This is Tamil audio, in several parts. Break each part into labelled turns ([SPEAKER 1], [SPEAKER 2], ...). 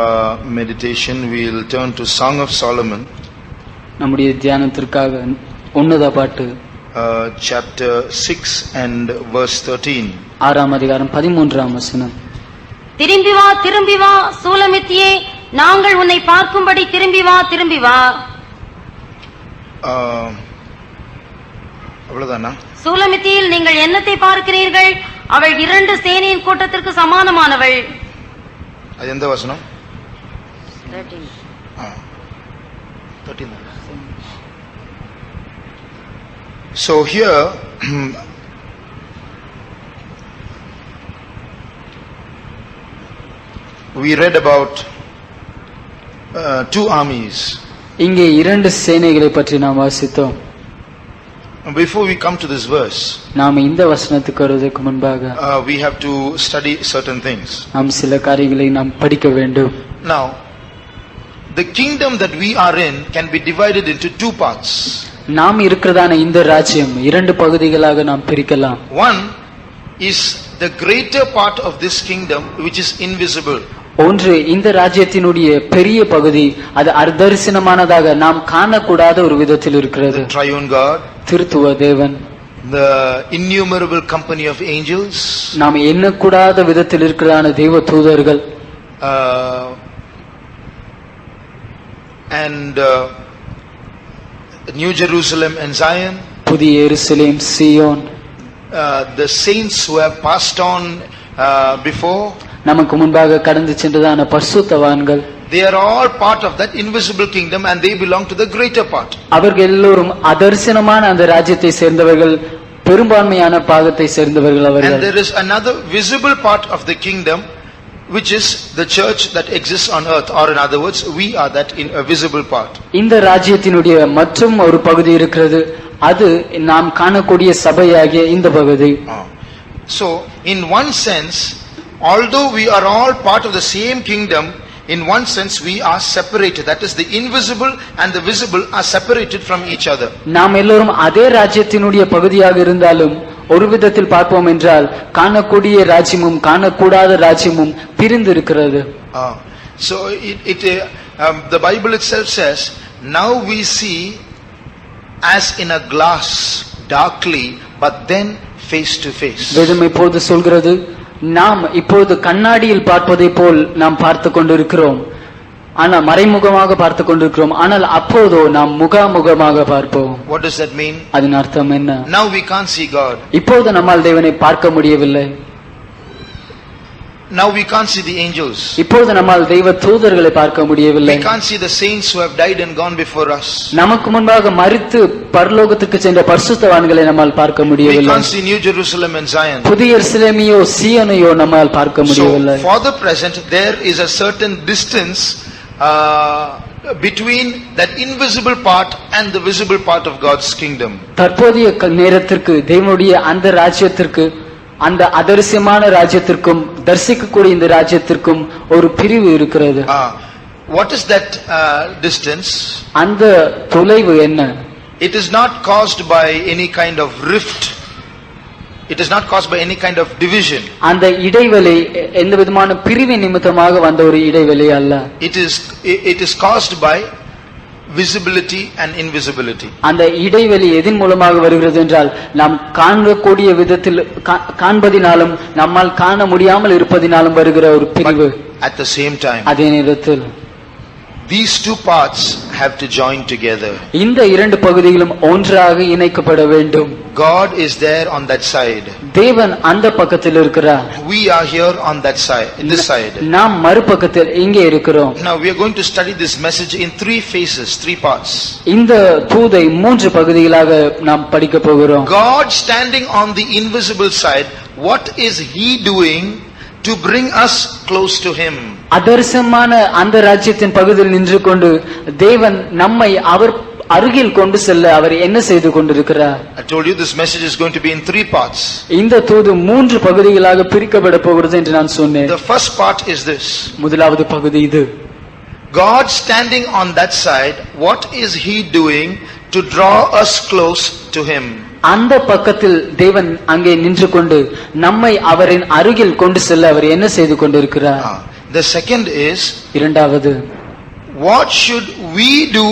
[SPEAKER 1] our meditation, we'll turn to Song of Solomon.
[SPEAKER 2] நம்முடைய தியானத்திற்காக உன்னத பாட்டு
[SPEAKER 1] chapter 6 and verse 13.
[SPEAKER 2] 6ஆம் அதிகாரம் 13ஆம் வசனம்.
[SPEAKER 3] திரும்பி வா திரும்பி வா சூலமித்தியே, நாங்கள் உன்னை பார்க்கும்படி திரும்பி வா திரும்பி வா.
[SPEAKER 1] அவ்வளவுதானா?
[SPEAKER 3] சூலமித்தியில் நீங்கள் என்னத்தை பார்க்கிறீர்கள்? அவள் 2 சேனையின் கூட்டத்திற்கு சமானமானவள்.
[SPEAKER 1] அது எந்த வசனம்? 13. So here we read about 2 armies.
[SPEAKER 2] இங்கே 2 சேனைகளை பற்றி நாம் வாசித்தோம்.
[SPEAKER 1] Before we come to this verse,
[SPEAKER 2] நாம் இந்த வசனத்துக்கு வருவதற்கு முன்பாக
[SPEAKER 1] we have to study certain things.
[SPEAKER 2] நாம் சில காரியங்களை நாம் படிக்க வேண்டும்.
[SPEAKER 1] Now, the kingdom that we are in can be divided into 2 parts.
[SPEAKER 2] நாம் இருக்கிறதான இந்த ராஜ்யம் 2 பகுதிகளாக நாம் பிரிக்கலாம்.
[SPEAKER 1] One is the greater part of this kingdom which is invisible.
[SPEAKER 2] ஒன்று, இந்த ராஜ்யத்தினுடைய பெரிய பகுதி, அது அர்த்தரிசனமானதாக நாம் காணக்கூடாத ஒரு விதத்தில் இருக்கிறது.
[SPEAKER 1] The triune God,
[SPEAKER 2] திருத்துவ தேவன்,
[SPEAKER 1] the innumerable company of angels,
[SPEAKER 2] நாம் எண்ணக்கூடாத விதத்தில் இருக்கிறதான தெய்வ தூதர்கள்,
[SPEAKER 1] and New Jerusalem and Zion,
[SPEAKER 2] புதிய எருசலேம், சீயோன்,
[SPEAKER 1] the saints who have passed on before,
[SPEAKER 2] நமக்கு முன்பாக கடந்து சென்றதான பரிசுத்தவான்கள்,
[SPEAKER 1] they are all part of that invisible kingdom and they belong to the greater part.
[SPEAKER 2] அவர்கள் எல்லோரும் அதர்சனமான அந்த ராஜ்யத்தை சேர்ந்தவர்கள், பெரும்பான்மையான பாகத்தை சேர்ந்தவர்கள் அவர்கள்.
[SPEAKER 1] And there is another visible part of the kingdom which is the church that exists on earth, or in other words, we are that in a visible part.
[SPEAKER 2] இந்த ராஜ்யத்தினுடைய மற்றும் ஒரு பகுதி இருக்கிறது, அது நாம் காணக்கூடிய சபையாகிய இந்த பகுதி.
[SPEAKER 1] So in one sense, although we are all part of the same kingdom, in one sense we are separated. That is, the invisible and the visible are separated from each other.
[SPEAKER 2] நாம் எல்லோரும் அதே ராஜ்யத்தினுடைய பகுதியாக இருந்தாலும் ஒரு விதத்தில் பார்ப்போம் என்றால் காணக்கூடிய ராஜ்யமும் காணக்கூடாத ராஜ்யமும் பிரிந்து இருக்கிறது.
[SPEAKER 1] So the Bible itself says, now we see as in a glass darkly, but then face to face.
[SPEAKER 2] வேதம் இப்போது சொல்கிறது, நாம் இப்போது கண்ணாடியில் பார்ப்பதை போல் நாம் பார்த்து கொண்டிருக்கிறோம், ஆனால் மறைமுகமாக பார்த்து கொண்டிருக்கிறோம், ஆனால் அப்போதோ நாம் முகாமுகமாக பார்ப்போம்.
[SPEAKER 1] What does that mean?
[SPEAKER 2] அதன் அர்த்தம் என்ன?
[SPEAKER 1] Now we can't see God.
[SPEAKER 2] இப்போது நம்மால் தேவனை பார்க்க முடியவில்லை.
[SPEAKER 1] Now we can't see the angels.
[SPEAKER 2] இப்போது நம்மால் தெய்வ தூதர்களை பார்க்க முடியவில்லை.
[SPEAKER 1] We can't see the saints who have died and gone before us.
[SPEAKER 2] நமக்கு முன்பாக மரித்து பரலோகத்துக்கு சென்ற பரிசுத்தவான்களை நம்மால் பார்க்க முடியவில்லை.
[SPEAKER 1] We can't see New Jerusalem and Zion.
[SPEAKER 2] புதிய எருசலேமையோ சீயோனையோ நம்மால் பார்க்க முடியவில்லை.
[SPEAKER 1] So for the present there is a certain distance between that invisible part and the visible part of God's kingdom.
[SPEAKER 2] தற்போதைய நேரத்திற்கு தேவனுடைய அந்த ராஜ்யத்திற்கு, அந்த அதர்சியமான ராஜ்யத்திற்கும் தரிசிக்கக்கூடிய இந்த ராஜ்யத்திற்கும் ஒரு பிரிவு இருக்கிறது.
[SPEAKER 1] What is that distance?
[SPEAKER 2] அந்த தொலைவு என்ன?
[SPEAKER 1] It is not caused by any kind of rift. It is not caused by any kind of division.
[SPEAKER 2] அந்த இடைவெளி எந்த விதமான பிரிவு நிமித்தமாக வந்த ஒரு இடைவெளி அல்ல.
[SPEAKER 1] It is caused by visibility and invisibility.
[SPEAKER 2] அந்த இடைவெளி எதின் மூலமாக வருகிறது என்றால், நாம் காணக்கூடிய விதத்தில் காண்பதினாலும் நம்மால் காண முடியாமல் இருப்பதினாலும் வருகிற ஒரு பிரிவு.
[SPEAKER 1] At the same time,
[SPEAKER 2] அதே நேரத்தில்
[SPEAKER 1] these 2 parts have to join together.
[SPEAKER 2] இந்த 2 பகுதிகளும் ஒன்றாக இணைக்கப்பட வேண்டும்.
[SPEAKER 1] God is there on that side.
[SPEAKER 2] தேவன் அந்த பக்கத்தில் இருக்கிறார்.
[SPEAKER 1] We are here on that side, this side.
[SPEAKER 2] நாம் மறுபக்கத்தில் இங்கே இருக்கிறோம்.
[SPEAKER 1] Now we are going to study this message in 3 phases, 3 parts.
[SPEAKER 2] இந்த தூதை 3 பகுதிகளாக நாம் படிக்க போகிறோம்.
[SPEAKER 1] God standing on the invisible side, what is he doing to bring us close to him?
[SPEAKER 2] அதர்சமான அந்த ராஜ்யத்தின் பகுதியில் நின்று கொண்டு தேவன் நம்மை அவர் அருகில் கொண்டு செல்ல அவர் என்ன செய்து கொண்டிருக்கிறார்?
[SPEAKER 1] I told you this message is going to be in 3 parts.
[SPEAKER 2] இந்த தூது 3 பகுதிகளாக பிரிக்கப்பட போகிறது என்று நான் சொன்னேன்.
[SPEAKER 1] The first part is this.
[SPEAKER 2] முதலாவது பகுதி இது.
[SPEAKER 1] God standing on that side, what is he doing to draw us close to him?
[SPEAKER 2] அந்த பக்கத்தில் தேவன் அங்கே நின்று கொண்டு நம்மை அவரின் அருகில் கொண்டு செல்ல அவர் என்ன செய்து கொண்டிருக்கிறார்?
[SPEAKER 1] The second is,
[SPEAKER 2] இரண்டாவது,
[SPEAKER 1] what should we do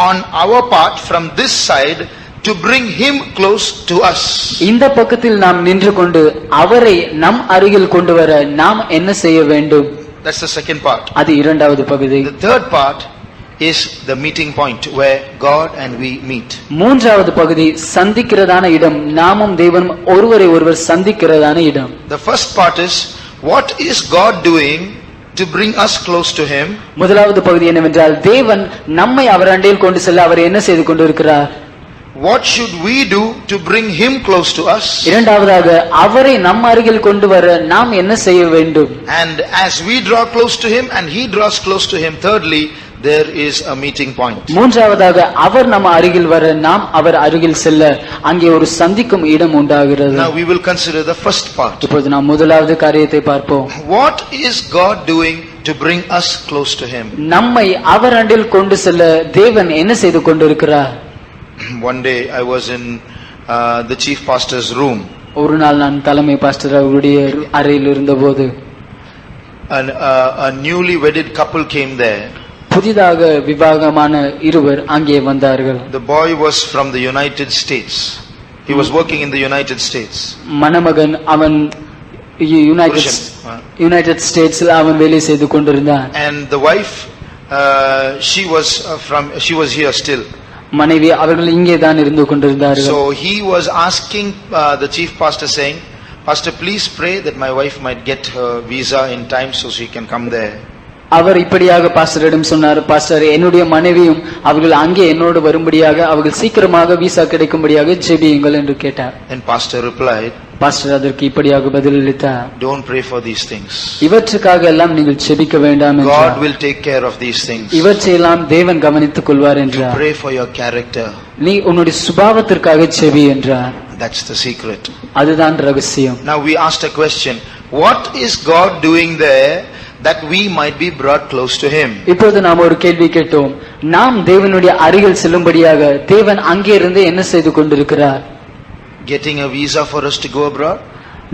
[SPEAKER 1] on our part from this side to bring him close to us?
[SPEAKER 2] இந்த பக்கத்தில் நாம் நின்று கொண்டு அவரை நம் அருகில் கொண்டு வர நாம் என்ன செய்ய வேண்டும்?
[SPEAKER 1] That's the second part.
[SPEAKER 2] அது இரண்டாவது பகுதி.
[SPEAKER 1] The third part is the meeting point where God and we meet.
[SPEAKER 2] மூன்றாவது பகுதி சந்திக்கிறதான இடம், நாமும் தேவனும் ஒருவரை ஒருவர் சந்திக்கிறதான இடம்.
[SPEAKER 1] The first part is, what is God doing to bring us close to him?
[SPEAKER 2] முதலாவது பகுதி என்னவென்றால், தேவன் நம்மை அவர் அண்டையில் கொண்டு செல்ல அவர் என்ன செய்து கொண்டிருக்கிறார்?
[SPEAKER 1] What should we do to bring him close to us?
[SPEAKER 2] இரண்டாவதாக, அவரை நம் அருகில் கொண்டு வர நாம் என்ன செய்ய வேண்டும்?
[SPEAKER 1] And as we draw close to him and he draws close to him, thirdly, there is a meeting point.
[SPEAKER 2] மூன்றாவதாக, அவர் நம்ம அருகில் வர நாம் அவர் அருகில் செல்ல அங்கே ஒரு சந்திக்கும் இடம் உண்டாகிறது.
[SPEAKER 1] Now we will consider the first part.
[SPEAKER 2] இப்போது நாம் முதலாவது காரியத்தை பார்ப்போம்.
[SPEAKER 1] What is God doing to bring us close to him?
[SPEAKER 2] நம்மை அவர் அண்டில் கொண்டு செல்ல தேவன் என்ன செய்து கொண்டிருக்கிறார்?
[SPEAKER 1] One day I was in the chief pastor's room.
[SPEAKER 2] ஒரு நாள் நான் தலைமை பாஸ்டர் அவருடைய அறையில் இருந்தபோது
[SPEAKER 1] And a newly wedded couple came there.
[SPEAKER 2] புதிதாக விவாகமான இருவர் அங்கே வந்தார்கள்.
[SPEAKER 1] The boy was from the United States. He was working in the United States.
[SPEAKER 2] மணமகன் அவன் யுனைடெட் ஸ்டேட்ஸ்ல அவன் வேலை செய்து கொண்டிருந்தான்.
[SPEAKER 1] And the wife, she was here still.
[SPEAKER 2] மனைவி அவர்கள் இங்கே தான் இருந்து கொண்டிருந்தார்கள்.
[SPEAKER 1] So he was asking the chief pastor, saying, Pastor, please pray that my wife might get her visa in time so she can come there.
[SPEAKER 2] அவர் இப்படியாக பாஸ்டரிடம் சொன்னார், பாஸ்டர், என்னுடைய மனைவியும் அவர்கள் அங்கே என்னோடு வரும்படியாக அவர்கள் சீக்கிரமாக விசா கிடைக்கும்படியாக ஜெபியுங்கள் என்று கேட்டார்.
[SPEAKER 1] And pastor replied,
[SPEAKER 2] பாஸ்டர் அதற்கு இப்படியாக பதிலளித்தார்,
[SPEAKER 1] don't pray for these things.
[SPEAKER 2] இவற்றுக்காக எல்லாம் நீங்கள் ஜெபிக்க வேண்டாம் என்றார்.
[SPEAKER 1] God will take care of these things.
[SPEAKER 2] இவற்றையெல்லாம் தேவன் கவனித்துக் கொள்வார் என்றார்.
[SPEAKER 1] Pray for your character.
[SPEAKER 2] நீ உன்னுடைய சுபாவத்திற்காக ஜெபி என்றார்.
[SPEAKER 1] That's the secret.
[SPEAKER 2] அதுதான் ரகசியம்.
[SPEAKER 1] Now we asked a question, what is God doing there that we might be brought close to him?
[SPEAKER 2] இப்போது நாம் ஒரு கேள்வி கேட்டோம், நாம் தேவனுடைய அருகில் செல்லும்படியாக தேவன் அங்கே இருந்து என்ன செய்து கொண்டிருக்கிறார்?
[SPEAKER 1] Getting a visa for us to go abroad?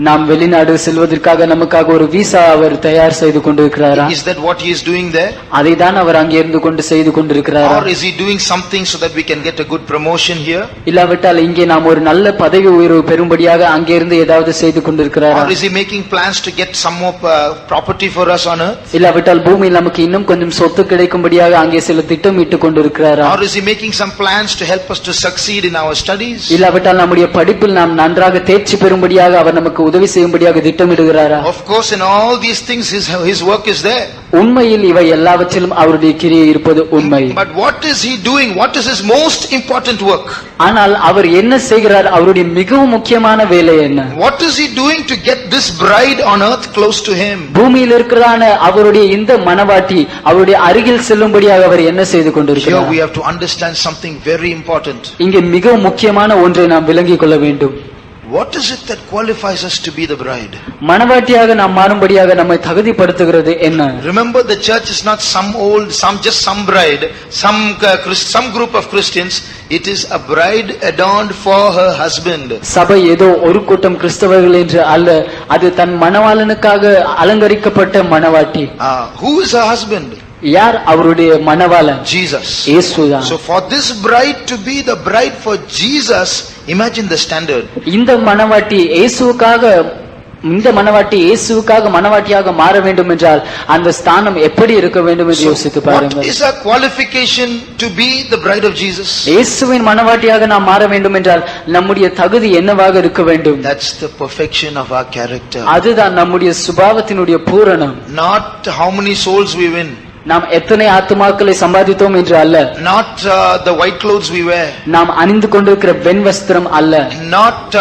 [SPEAKER 2] நாம் வெளிநாடு செல்வதற்காக நமக்காக ஒரு விசா அவர் தயார் செய்து கொண்டிருக்கிறாரா?
[SPEAKER 1] Is that what he is doing there?
[SPEAKER 2] அதை தான் அவர் அங்கே இருந்து கொண்டு செய்து கொண்டிருக்கிறாரா?
[SPEAKER 1] Or is he doing something so that we can get a good promotion here?
[SPEAKER 2] இல்லாவிட்டால் இங்கே நாம் ஒரு நல்ல பதவி உயர்வு பெறும்படியாக அங்கே இருந்து ஏதாவது செய்து கொண்டிருக்கிறாரா?
[SPEAKER 1] Or is he making plans to get some more property for us on earth?
[SPEAKER 2] இல்லாவிட்டால் பூமியில் நமக்கு இன்னும் கொஞ்சம் சொத்து கிடைக்கும்படியாக அங்கே சில திட்டமிட்டு கொண்டிருக்கிறாரா?
[SPEAKER 1] Or is he making some plans to help us to succeed in our studies?
[SPEAKER 2] இல்லாவிட்டால் நம்முடைய படிப்பில் நாம் நன்றாக தேர்ச்சி பெறும்படியாக அவர் நமக்கு உதவி செய்யும்படியாக திட்டமிடுகிறாரா?
[SPEAKER 1] Of course, in all these things his work is there.
[SPEAKER 2] உண்மையில் இவை எல்லாவற்றிலும் அவருடைய கிரியை இருப்பது உண்மை.
[SPEAKER 1] But what is he doing? What is his most important work?
[SPEAKER 2] ஆனால் அவர் என்ன செய்கிறார்? அவருடைய மிகவும் முக்கியமான வேலை என்ன?
[SPEAKER 1] What is he doing to get this bride on earth close to him?
[SPEAKER 2] பூமியில் இருக்கிறதான அவருடைய இந்த மணவாட்டி அவருடைய அருகில் செல்லும்படியாக அவர் என்ன செய்து
[SPEAKER 1] Here
[SPEAKER 2] கொண்டிருக்கிறார்?
[SPEAKER 1] we have to understand something very important.
[SPEAKER 2] இங்கே மிகவும் முக்கியமான ஒன்றை நாம் விளங்கிக் கொள்ள வேண்டும்.
[SPEAKER 1] What is it that qualifies us to be the bride?
[SPEAKER 2] மணவாட்டியாக நாம் மாறும்படியாக நம்மை தகுதிப்படுத்துகிறது என்ன?
[SPEAKER 1] Remember, the church is not just some bride, some group of Christians. It is a bride adorned for her husband.
[SPEAKER 2] சபை ஏதோ ஒரு கூட்டம் கிறிஸ்தவர்கள் என்று அல்ல, அது தன் மணவாளனுக்காக அலங்கரிக்கப்பட்ட மணவாட்டி.
[SPEAKER 1] Who is her husband?
[SPEAKER 2] யார் அவருடைய மணவாளன்?
[SPEAKER 1] Jesus.
[SPEAKER 2] இயேசுதான்.
[SPEAKER 1] So for this bride to be the bride for Jesus, imagine the standard.
[SPEAKER 2] இந்த மணவாட்டி இயேசுவுக்காக மணவாட்டியாக மாற வேண்டும் என்றால் அந்த ஸ்தானம் எப்படி இருக்க வேண்டும் என்று யோசித்து
[SPEAKER 1] What
[SPEAKER 2] பாருங்கள்.
[SPEAKER 1] is our qualification to be the bride of Jesus?
[SPEAKER 2] இயேசுவின் மணவாட்டியாக நாம் மாற வேண்டும் என்றால் நம்முடைய தகுதி என்னவாக இருக்க வேண்டும்?
[SPEAKER 1] That's the perfection of our character.
[SPEAKER 2] அதுதான் நம்முடைய சுபாவத்தினுடைய பூரணம்.
[SPEAKER 1] Not how many souls we win.
[SPEAKER 2] நாம் எத்தனை ஆத்துமாக்களை சம்பாதித்தோம் என்று அல்ல.
[SPEAKER 1] Not the white clothes we wear.
[SPEAKER 2] நாம் அணிந்து கொண்டிருக்கிற வெண் வஸ்திரம் அல்ல.
[SPEAKER 1] Not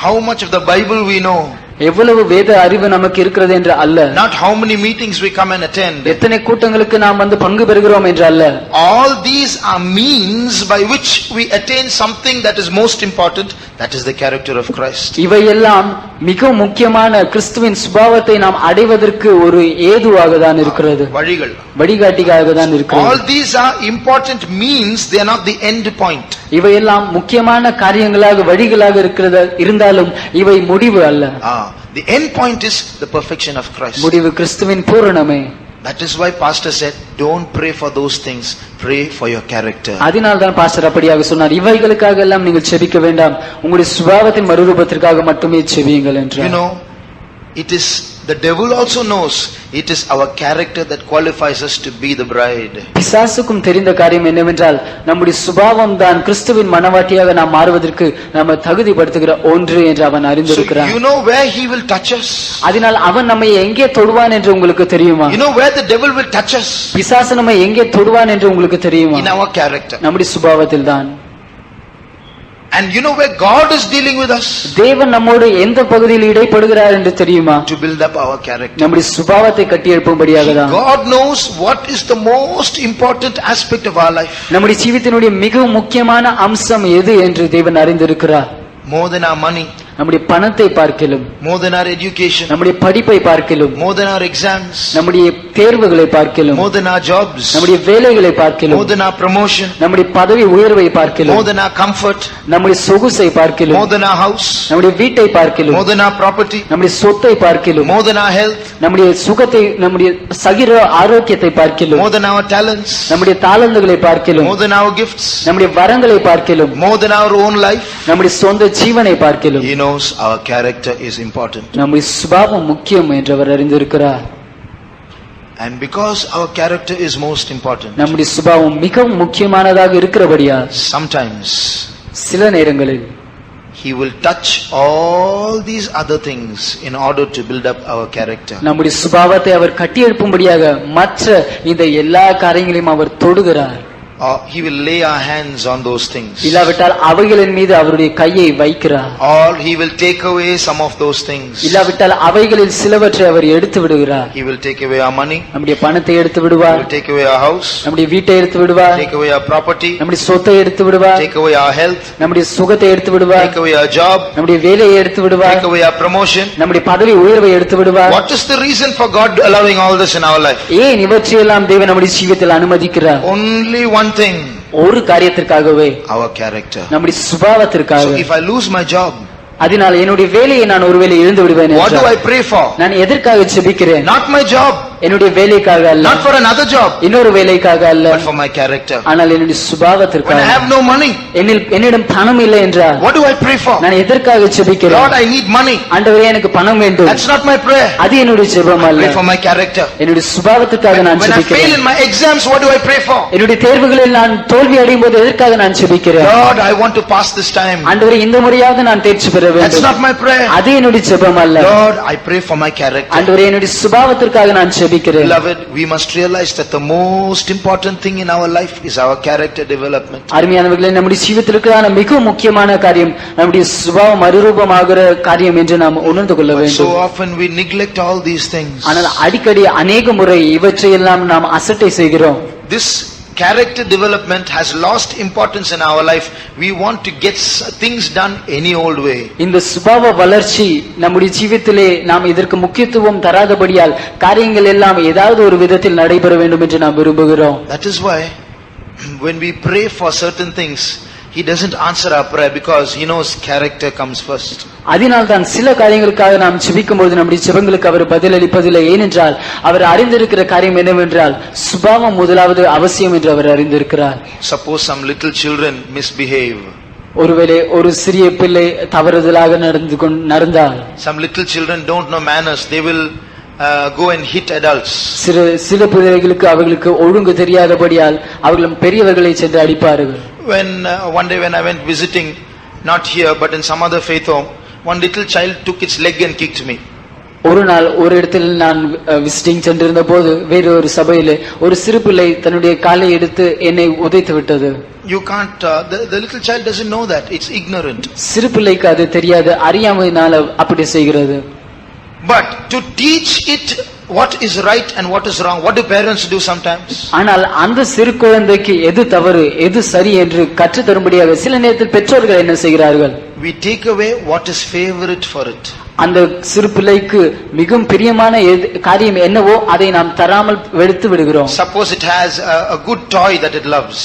[SPEAKER 1] how much of the Bible we know.
[SPEAKER 2] எவ்வளவு வேத அறிவு நமக்கு இருக்கிறது என்று அல்ல.
[SPEAKER 1] Not how many meetings we come and attend.
[SPEAKER 2] எத்தனை கூட்டங்களுக்கு நாம் வந்து பங்கு பெறுகிறோம் என்று அல்ல.
[SPEAKER 1] All these are means by which we attain something that is most important, that is the character of Christ.
[SPEAKER 2] இவையெல்லாம் மிக முக்கியமான கிறிஸ்துவின் சுபாவத்தை நாம் அடைவதற்கு ஒரு ஏதுவாக தான் இருக்கிறது,
[SPEAKER 1] வழிகள்,
[SPEAKER 2] வழிகாட்டியாக தான் இருக்கிறது.
[SPEAKER 1] All these are important means, they are not the end point.
[SPEAKER 2] இவையெல்லாம் முக்கியமான காரியங்களாக வழிகளாக இருந்தாலும் இவை முடிவு அல்ல.
[SPEAKER 1] The end point is the perfection of Christ.
[SPEAKER 2] முடிவு கிறிஸ்துவின் பூரணமே.
[SPEAKER 1] That is why pastor said, don't pray for those things, pray for your character.
[SPEAKER 2] அதனால்தான் பாஸ்டர் அப்படியாக சொன்னார், இவைகளுக்காக எல்லாம் நீங்கள் செபிக்க வேண்டாம், உங்களுடைய சுபாவத்தின் மறுரூபத்திற்காக மட்டுமே செபியுங்கள் என்றார்.
[SPEAKER 1] You know, it is the devil also knows it is our character that qualifies us to be the bride.
[SPEAKER 2] பிசாசுக்கும் தெரிந்த காரியம் என்னவென்றால் நம்முடைய சுபாவம் தான் கிறிஸ்துவின் மணவாட்டியாக நாம் மாறுவதற்கு நம்ம தகுதிப்படுத்துகிற ஒன்று என்று அவன் அறிந்திருக்கிறான்.
[SPEAKER 1] So you know where he will touch us.
[SPEAKER 2] அதனால் அவன் நம்மை எங்கே தொடுவான் என்று உங்களுக்கு தெரியுமா?
[SPEAKER 1] You know where the devil will touch us.
[SPEAKER 2] பிசாசு நம்மை எங்கே தொடுவான் என்று உங்களுக்கு தெரியுமா?
[SPEAKER 1] In our character.
[SPEAKER 2] நம்முடைய சுபாவத்தில் தான்.
[SPEAKER 1] And you know where God is dealing with us?
[SPEAKER 2] தேவன் நம்மோடு எந்த பகுதியில் இடைப்படுகிறார் என்று தெரியுமா?
[SPEAKER 1] To build up our character.
[SPEAKER 2] நம்முடைய சுபாவத்தை கட்டியெழுப்பும்படியாக தான்.
[SPEAKER 1] God knows what is the most important aspect of our life.
[SPEAKER 2] நம்முடைய ஜீவிதத்தினுடைய மிகவும் முக்கியமான அம்சம் எது என்று தேவன் அறிந்திருக்கிறார்.
[SPEAKER 1] More than our money.
[SPEAKER 2] நம்முடைய பணத்தை பார்க்கிலும்,
[SPEAKER 1] more than our education,
[SPEAKER 2] நம்முடைய படிப்பை பார்க்கிலும்,
[SPEAKER 1] more than our exams,
[SPEAKER 2] நம்முடைய தேர்வுகளை பார்க்கிலும்,
[SPEAKER 1] more than our jobs,
[SPEAKER 2] நம்முடைய வேலைகளை பார்க்கிலும்,
[SPEAKER 1] more than our promotion,
[SPEAKER 2] நம்முடைய பதவி உயர்வை பார்க்கிலும்,
[SPEAKER 1] more than our comfort,
[SPEAKER 2] நம்முடைய சொகுசை பார்க்கிலும்,
[SPEAKER 1] more than our house,
[SPEAKER 2] நம்முடைய வீட்டை பார்க்கிலும்,
[SPEAKER 1] more than our property,
[SPEAKER 2] நம்முடைய சொத்தை பார்க்கிலும்,
[SPEAKER 1] more than our health,
[SPEAKER 2] நம்முடைய சுகத்தை, நம்முடைய சரீர ஆரோக்கியத்தை பார்க்கிலும்,
[SPEAKER 1] more than our talents,
[SPEAKER 2] நம்முடைய தாளந்துகளை பார்க்கிலும்,
[SPEAKER 1] more than our gifts,
[SPEAKER 2] நம்முடைய வரங்களை பார்க்கிலும்,
[SPEAKER 1] more than our own life,
[SPEAKER 2] நம்முடைய சொந்த ஜீவனை பார்க்கிலும்,
[SPEAKER 1] he knows our character is important.
[SPEAKER 2] நம்முடைய சுபாவம் முக்கியம் என்று அவர் அறிந்திருக்கிறார்.
[SPEAKER 1] And because our character is most important,
[SPEAKER 2] நம்முடைய சுபாவம் மிகவும் முக்கியமானதாக இருக்கிறபடியால்
[SPEAKER 1] sometimes
[SPEAKER 2] சில நேரங்களில்
[SPEAKER 1] he will touch all these other things in order to build up our character.
[SPEAKER 2] நம்முடைய சுபாவத்தை அவர் கட்டியெழுப்பும்படியாக மற்ற இந்த எல்லா காரியங்களையும் அவர் தொடுகிறார்.
[SPEAKER 1] Or he will lay our hands on those things.
[SPEAKER 2] இல்லாவிட்டால் அவைகளின் மீது அவருடைய கையை வைக்கிறார்.
[SPEAKER 1] Or he will take away some of those things.
[SPEAKER 2] இல்லாவிட்டால் அவைகளில் சிலவற்றை அவர் எடுத்து விடுகிறார்.
[SPEAKER 1] He will take away our money.
[SPEAKER 2] நம்முடைய பணத்தை எடுத்து
[SPEAKER 1] He
[SPEAKER 2] விடுவார்.
[SPEAKER 1] will take away our house.
[SPEAKER 2] நம்முடைய வீட்டை எடுத்து விடுவார்.
[SPEAKER 1] Take away our property.
[SPEAKER 2] நம்முடைய சொத்தை எடுத்து விடுவார்.
[SPEAKER 1] Take away our health.
[SPEAKER 2] நம்முடைய சுகத்தை எடுத்து விடுவார்.
[SPEAKER 1] Take away our job.
[SPEAKER 2] நம்முடைய வேலையை எடுத்து விடுவார்.
[SPEAKER 1] Take away our promotion.
[SPEAKER 2] நம்முடைய பதவி உயர்வை எடுத்து விடுவார்.
[SPEAKER 1] What is the reason for God allowing all this in our life?
[SPEAKER 2] ஏன் இவற்றையெல்லாம் தேவன் நம்முடைய ஜீவிதத்தில் அனுமதிக்கிறார்?
[SPEAKER 1] Only one thing.
[SPEAKER 2] ஒரு காரியத்திற்காகவே,
[SPEAKER 1] our character.
[SPEAKER 2] நம்முடைய சுபாவத்திற்காக.
[SPEAKER 1] So if I lose my job,
[SPEAKER 2] அதனால் என்னுடைய வேலையை நான் ஒருவேளை இழந்து விடுவேன்.
[SPEAKER 1] what do I pray for?
[SPEAKER 2] நான் எதற்காக ஜெபிக்கிறேன்?
[SPEAKER 1] Not my job.
[SPEAKER 2] என்னுடைய வேலைக்காக அல்ல.
[SPEAKER 1] Not for another job.
[SPEAKER 2] இன்னொரு வேலைக்காக அல்ல.
[SPEAKER 1] But for my character.
[SPEAKER 2] ஆனால் என்னுடைய
[SPEAKER 1] When
[SPEAKER 2] சுபாவத்திற்காக.
[SPEAKER 1] I have no money,
[SPEAKER 2] என்னிடம் பணம் இல்லை என்றால்
[SPEAKER 1] what do I pray for?
[SPEAKER 2] நான் எதற்காக ஜெபிக்கிறேன்?
[SPEAKER 1] Lord, I need money.
[SPEAKER 2] ஆண்டவரே எனக்கு பணம் வேண்டும்.
[SPEAKER 1] That's not my prayer.
[SPEAKER 2] அது என்னுடைய ஜெபம் அல்ல.
[SPEAKER 1] Pray for my character.
[SPEAKER 2] என்னுடைய சுபாவத்திற்காக நான்
[SPEAKER 1] When I fail
[SPEAKER 2] ஜெபிக்கிறேன்.
[SPEAKER 1] in my exams, what do I pray for?
[SPEAKER 2] என்னுடைய தேர்வுகளில் நான் தோல்வி அடையும் போது எதற்காக நான் ஜெபிக்கிறேன்?
[SPEAKER 1] Lord, I want to pass this time.
[SPEAKER 2] ஆண்டவரே இந்த முறையாவது நான் தேர்ச்சி பெற
[SPEAKER 1] That's
[SPEAKER 2] வேண்டும்.
[SPEAKER 1] not my prayer.
[SPEAKER 2] அது என்னுடைய ஜெபம் அல்ல.
[SPEAKER 1] Lord, I pray for my character.
[SPEAKER 2] ஆண்டவரே என்னுடைய சுபாவத்திற்காக நான் ஜெபிக்கிறேன்.
[SPEAKER 1] Beloved, we must realize that the most important thing in our life is our character development.
[SPEAKER 2] அருமையானவர்களே, நம்முடைய ஜீவிதத்தில் இருக்கிற மிக முக்கியமான காரியம் நம்முடைய சுபாவம் மறுரூபமாகிற காரியம் என்று நாம் உணர்ந்து கொள்ள
[SPEAKER 1] But so
[SPEAKER 2] வேண்டும்.
[SPEAKER 1] often we neglect all these things.
[SPEAKER 2] ஆனால் அடிக்கடி அநேக முறை இவற்றையெல்லாம் நாம் அசட்டை செய்கிறோம்.
[SPEAKER 1] This character development has lost importance in our life. We want to get things done any old way.
[SPEAKER 2] இந்த சுபாவ வளர்ச்சி நம்முடைய ஜீவிதத்திலே நாம் இதற்கு முக்கியத்துவம் தராதபடியால் காரியங்கள் எல்லாம் ஏதாவது ஒரு விதத்தில் நடைபெற வேண்டும் என்று நாம் விரும்புகிறோம்.
[SPEAKER 1] That is why when we pray for certain things, he doesn't answer our prayer because he knows character comes first.
[SPEAKER 2] அதனால் தான் சில காரியங்களுக்காக நாம் ஜெபிக்கும்போது நம்முடைய ஜெபங்களுக்கு அவர் பதில் அளிப்பதில்லை. ஏனென்றால் அவர் அறிந்திருக்கிற காரியம் என்னவென்றால் சுபாவம் முதலாவது அவசியம் என்று அவர் அறிந்திருக்கிறார்.
[SPEAKER 1] Suppose some little children misbehave.
[SPEAKER 2] ஒருவேளை ஒரு சிறிய பிள்ளை தவறுதலாக நடந்தால்,
[SPEAKER 1] Some little children don't know manners. They will go and hit adults.
[SPEAKER 2] சில பிள்ளைகளுக்கு அவர்களுக்கு ஒழுங்கு தெரியாதபடியால் அவர்களும் பெரியவர்களை சென்று அடிப்பார்கள்.
[SPEAKER 1] When one day when I went visiting, not here but in some other faith home, one little child took its leg and kicked me.
[SPEAKER 2] ஒரு நாள் ஒரு இடத்தில் நான் விசிட்டிங் சென்றிருந்த போது வேறு ஒரு சபையிலே ஒரு சிறு பிள்ளை தன்னுடைய காலை எடுத்து என்னை உதைத்து விட்டது.
[SPEAKER 1] You can't, the little child doesn't know that. It's ignorant.
[SPEAKER 2] சிறு பிள்ளைக்கு அது தெரியாது, அறியாமையினால அப்படி செய்கிறது.
[SPEAKER 1] But to teach it what is right and what is wrong, what do parents do sometimes?
[SPEAKER 2] ஆனால் அந்த சிறு குழந்தைக்கு எது தவறு எது சரி என்று கற்றுத் தரும்படியாக சில நேரத்தில் பெற்றோர்கள் என்ன செய்கிறார்கள்?
[SPEAKER 1] we take away what is favorite for it.
[SPEAKER 2] அந்த சிறு பிள்ளைக்கு மிகவும் பிரியமான காரியம் என்னவோ அதை நாம் தராமல் வெறுத்து விடுகிறோம்.
[SPEAKER 1] Suppose it has a good toy that it loves.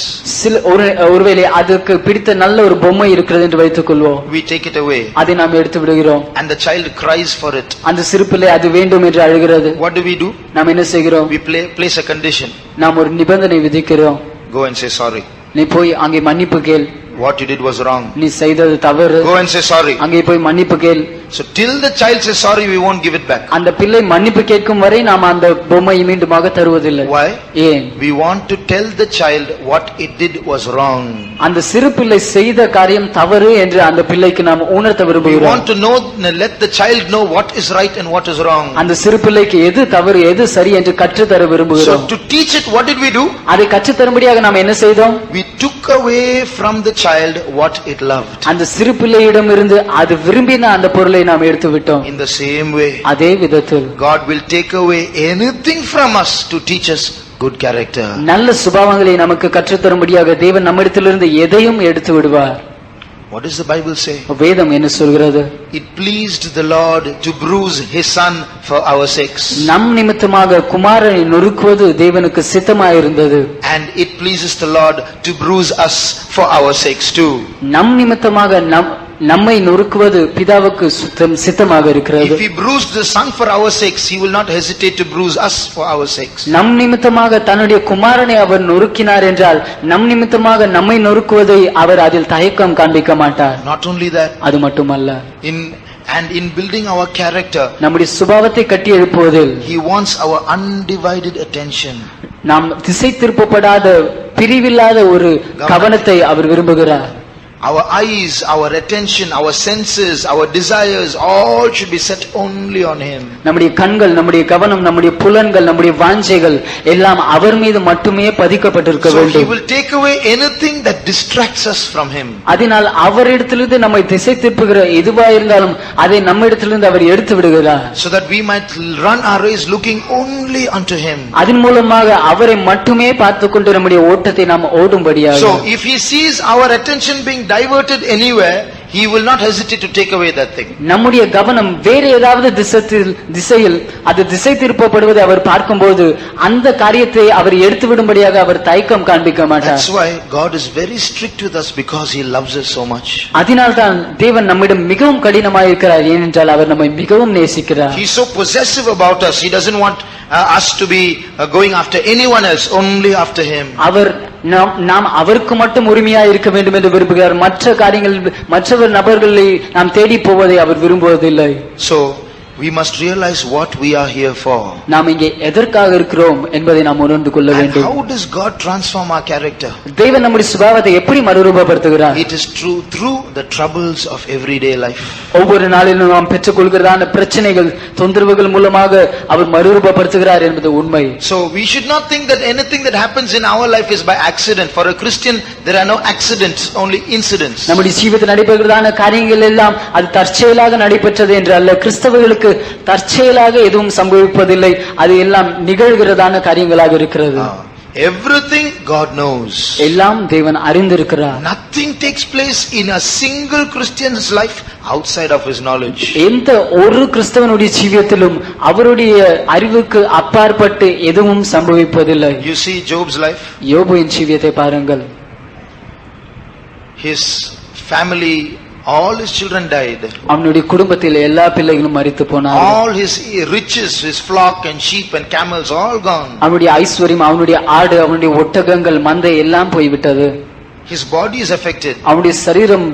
[SPEAKER 2] ஒருவேளை அதுக்கு பிடித்த நல்ல ஒரு பொம்மை இருக்கிறது என்று வைத்துக் கொள்வோம்.
[SPEAKER 1] We take it away.
[SPEAKER 2] அதை நாம் எடுத்து விடுகிறோம்.
[SPEAKER 1] And the child cries for it.
[SPEAKER 2] அந்த சிறு பிள்ளை அது வேண்டும் என்று அழுகிறது.
[SPEAKER 1] What do?
[SPEAKER 2] நாம் என்ன செய்கிறோம்?
[SPEAKER 1] We place a condition.
[SPEAKER 2] நாம் ஒரு நிபந்தனை விதிக்கிறோம்.
[SPEAKER 1] Go and say sorry.
[SPEAKER 2] நீ போய் அங்கே மன்னிப்பு கேள்.
[SPEAKER 1] What you did was wrong.
[SPEAKER 2] நீ செய்தது தவறு.
[SPEAKER 1] Go and say sorry.
[SPEAKER 2] அங்கே போய் மன்னிப்பு கேள்.
[SPEAKER 1] So till the child says sorry, we won't give it back.
[SPEAKER 2] அந்த பிள்ளை மன்னிப்பு கேட்கும் வரை நாம் அந்த பொம்மையை மீண்டுமாக தருவதில்லை.
[SPEAKER 1] Why?
[SPEAKER 2] ஏன்?
[SPEAKER 1] We want to tell the child what it did was wrong.
[SPEAKER 2] அந்த சிறு பிள்ளை செய்த காரியம் தவறு என்று அந்த பிள்ளைக்கு நாம் உணர்த்த
[SPEAKER 1] We
[SPEAKER 2] விரும்புகிறோம்.
[SPEAKER 1] want to know, let the child know what is right and what is wrong.
[SPEAKER 2] அந்த சிறு பிள்ளைக்கு எது தவறு எது சரி என்று கற்றுத் தர
[SPEAKER 1] So
[SPEAKER 2] விரும்புகிறோம்.
[SPEAKER 1] to teach it, what did we do?
[SPEAKER 2] அதை கற்றுத் தரும்படியாக நாம் என்ன செய்தோம்?
[SPEAKER 1] We took away from the child what it loved.
[SPEAKER 2] அந்த சிறு பிள்ளையிடம் இருந்து அது விரும்பின அந்த பொருளை நாம் எடுத்து விட்டோம்.
[SPEAKER 1] In the same way,
[SPEAKER 2] அதே விதத்தில்
[SPEAKER 1] God will take away anything from us to teach us good character.
[SPEAKER 2] நல்ல சுபாவங்களை நமக்கு கற்றுத் தரும்படியாக தேவன் நம்மிடத்திலிருந்து எதையும் எடுத்து விடுவார்.
[SPEAKER 1] What does the Bible say?
[SPEAKER 2] வேதம் என்ன சொல்கிறது?
[SPEAKER 1] It pleased the Lord to bruise his son for our sakes.
[SPEAKER 2] நம் நிமித்தமாக குமாரனை நொறுக்குவது தேவனுக்கு சித்தமாயிருந்தது.
[SPEAKER 1] And it pleases the Lord to bruise us for our sakes too.
[SPEAKER 2] நம் நிமித்தமாக நம்மை நொறுக்குவது பிதாவுக்கு சித்தமாக இருக்கிறது.
[SPEAKER 1] If he bruised the son for our sakes, he will not hesitate to bruise us for our sakes.
[SPEAKER 2] நம் நிமித்தமாக தன்னுடைய குமாரனை அவர் நொறுக்கினார் என்றால் நம் நிமித்தமாக நம்மை நொறுக்குவதை அவர் அதில் தயக்கம் காண்பிக்க மாட்டார்.
[SPEAKER 1] Not only that,
[SPEAKER 2] அது மட்டுமல்ல,
[SPEAKER 1] in building our character,
[SPEAKER 2] நம்முடைய சுபாவத்தை கட்டி எழுப்புவதில்
[SPEAKER 1] he wants our undivided attention.
[SPEAKER 2] நாம் திசை திருப்பப்படாத பிரிவில்லாத ஒரு கவனத்தை அவர் விரும்புகிறார்.
[SPEAKER 1] Our eyes, our attention, our senses, our desires, all should be set only on him.
[SPEAKER 2] நம்முடைய கண்கள், நம்முடைய கவனம், நம்முடைய புலன்கள், நம்முடைய வாஞ்சைகள் எல்லாம் அவர் மீது மட்டுமே பதிக்கப்பட்டிருக்க
[SPEAKER 1] So he
[SPEAKER 2] வேண்டும்.
[SPEAKER 1] will take away anything that distracts us from him.
[SPEAKER 2] அதனால் அவரிடத்திலிருந்து நம்மை திசை திருப்புகிற எதுவா இருந்தாலும் அதை நம்மிடத்திலிருந்து அவர் எடுத்து விடுகிறார்.
[SPEAKER 1] So that we might run our race looking only unto him.
[SPEAKER 2] அதன் மூலமாக அவரை மட்டுமே பார்த்துக் கொண்டு நம்முடைய ஓட்டத்தை நாம் ஓடும்படியாக.
[SPEAKER 1] So if he sees our attention being diverted anywhere, he will not hesitate to take away that thing.
[SPEAKER 2] நம்முடைய கவனம் வேறு ஏதாவது திசையில் அது திசை திருப்பப்படுவதை அவர் பார்க்கும்போது அந்த காரியத்தை அவர் எடுத்து விடும்படியாக அவர் தயக்கம் காண்பிக்க மாட்டார்.
[SPEAKER 1] That's why God is very strict with us, because he loves us so much.
[SPEAKER 2] அதனால்தான் தேவன் நம்மிடம் மிகவும் கடினமாக இருக்கிறார். ஏனென்றால் அவர் நம்மை மிகவும் நேசிக்கிறார்.
[SPEAKER 1] He is so possessive about us. He doesn't want us to be going after anyone else, only after him.
[SPEAKER 2] அவர் நாம் அவருக்கு மட்டும் உரிமையாக இருக்க வேண்டும் என்று விரும்புகிறார். மற்ற காரியங்கள் மற்றவர் நபர்களை நாம் தேடி போவதை அவர் விரும்புவதில்லை.
[SPEAKER 1] So we must realize what we are here for.
[SPEAKER 2] நாம் இங்கே எதற்காக இருக்கிறோம் என்பதை நாம் உணர்ந்து கொள்ள
[SPEAKER 1] And
[SPEAKER 2] வேண்டும்.
[SPEAKER 1] how does God transform our character?
[SPEAKER 2] தேவன் நம்முடைய சுபாவத்தை எப்படி மறுரூபப்படுத்துகிறார்?
[SPEAKER 1] It is true through the troubles of everyday life.
[SPEAKER 2] ஒவ்வொரு நாளிலும் நாம் பெற்றுக்கொள்கிறதான பிரச்சனைகள் தொந்தரவுகள் மூலமாக அவர் மறுரூபப்படுத்துகிறார் என்பது உண்மை.
[SPEAKER 1] So we should not think that anything that happens in our life is by accident. For a Christian, there are no accidents, only incidents.
[SPEAKER 2] நம்முடைய ஜீவிதத்தில் நடைபெறுகிறதான காரியங்கள் எல்லாம் அது தற்செயலாக நடைபெற்றது என்று அல்ல. கிறிஸ்தவர்களுக்கு தற்செயலாக எதுவும் சம்பவிப்பதில்லை. அது எல்லாம் நிகழ்கிறதான காரியங்களாக இருக்கிறது.
[SPEAKER 1] Everything God knows.
[SPEAKER 2] எல்லாம் தேவன் அறிந்திருக்கிறார்.
[SPEAKER 1] Nothing takes place in a single Christian's life outside of his knowledge.
[SPEAKER 2] எந்த ஒரு கிறிஸ்தவனுடைய ஜீவியத்திலும் அவருடைய அறிவுக்கு அப்பாற்பட்டு எதுவும் சம்பவிப்பதில்லை.
[SPEAKER 1] You see Job's life.
[SPEAKER 2] யோபுவின் ஜீவியத்தை பாருங்கள்.
[SPEAKER 1] His family, all his children died.
[SPEAKER 2] அவனுடைய குடும்பத்தில் எல்லா பிள்ளைகளும் மரித்து போனார்கள்.
[SPEAKER 1] All his riches, his flock and sheep and camels, all gone.
[SPEAKER 2] அவனுடைய ஐஸ்வர்யம், அவனுடைய ஆடு, அவனுடைய ஒட்டகங்கள், மந்தை எல்லாம் போய்விட்டது.
[SPEAKER 1] His body is affected.
[SPEAKER 2] அவனுடைய சரீரம்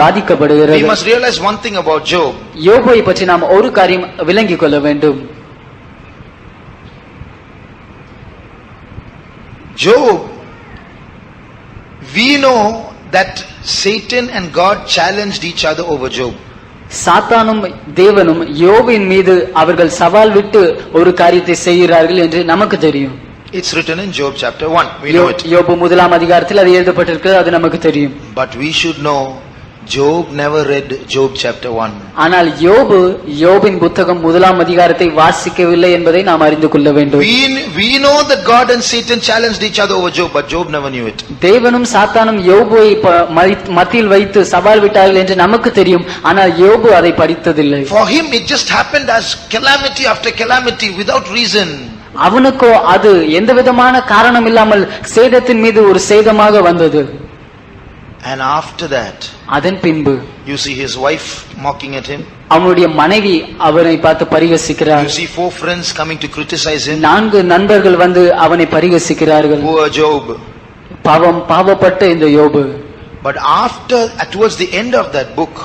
[SPEAKER 2] வாதிக்கப்படுகிறது.
[SPEAKER 1] We must realize one thing about Job.
[SPEAKER 2] யோபை பற்றி நாம் ஒரு காரியம் விளங்கிக் கொள்ள வேண்டும்.
[SPEAKER 1] Job, we know that Satan and God challenged each other over Job.
[SPEAKER 2] சாத்தானும் தேவனும் யோபின் மீது அவர்கள் சவால் விட்டு ஒரு காரியத்தை செய்கிறார்கள் என்று நமக்கு தெரியும்.
[SPEAKER 1] It's written in Job chapter 1. We know it.
[SPEAKER 2] யோபு முதலாம் அதிகாரத்தில் அது எழுதப்பட்டிருக்கிறது, அது நமக்கு தெரியும்.
[SPEAKER 1] But we should know Job never read Job chapter 1.
[SPEAKER 2] ஆனால் யோபின் புத்தகம் 1ஆம் அதிகாரத்தை வாசிக்கவில்லை என்பதை நாம் அறிந்து கொள்ள வேண்டும்.
[SPEAKER 1] We know that God and Satan challenged each other over Job, but Job never knew it.
[SPEAKER 2] தேவனும் சாத்தானும் யோபுவை மத்தியில் வைத்து சவால் விட்டார்கள் என்று நமக்கு தெரியும். ஆனால் யோபு அதை படித்ததில்லை.
[SPEAKER 1] For him it just happened as calamity after calamity without reason.
[SPEAKER 2] அவனுக்கோ அது எந்த விதமான காரணம் இல்லாமல் சேதத்தின் மீது ஒரு சேதமாக வந்தது.
[SPEAKER 1] And after that,
[SPEAKER 2] அதன் பின்பு
[SPEAKER 1] you see his wife mocking at him.
[SPEAKER 2] அவனுடைய மனைவி அவனை பார்த்து பரிகசிக்கிறார்.
[SPEAKER 1] You see 4 friends coming to criticize him.
[SPEAKER 2] 4 நண்பர்கள் வந்து அவனை பரிகசிக்கிறார்கள்.
[SPEAKER 1] Poor Job.
[SPEAKER 2] பாவப்பட்ட இந்த யோபு.
[SPEAKER 1] But towards the end of that book,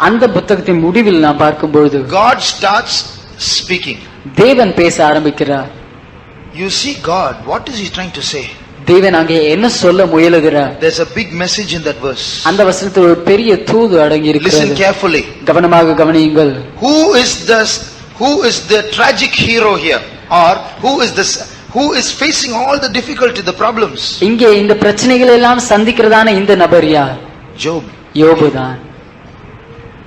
[SPEAKER 2] அந்த புத்தகத்தின் முடிவில் நாம் பார்க்கும்போது
[SPEAKER 1] God starts speaking.
[SPEAKER 2] தேவன் பேச ஆரம்பிக்கிறார்.
[SPEAKER 1] You see God, what is he trying to say?
[SPEAKER 2] தேவன் அங்கே என்ன சொல்ல முயலுகிறார்?
[SPEAKER 1] There's a big message in that verse.
[SPEAKER 2] அந்த வசனத்தில் ஒரு பெரிய தூது அடங்கி இருக்கிறது.
[SPEAKER 1] Listen carefully.
[SPEAKER 2] கவனமாக கவனியுங்கள்.
[SPEAKER 1] Who is the tragic hero here, or who is facing all the difficulty, the problems?
[SPEAKER 2] இங்கே இந்த பிரச்சனைகள் எல்லாம் சந்திக்கிறதான இந்த நபர் யார்?
[SPEAKER 1] Job.
[SPEAKER 2] யோபுதான்.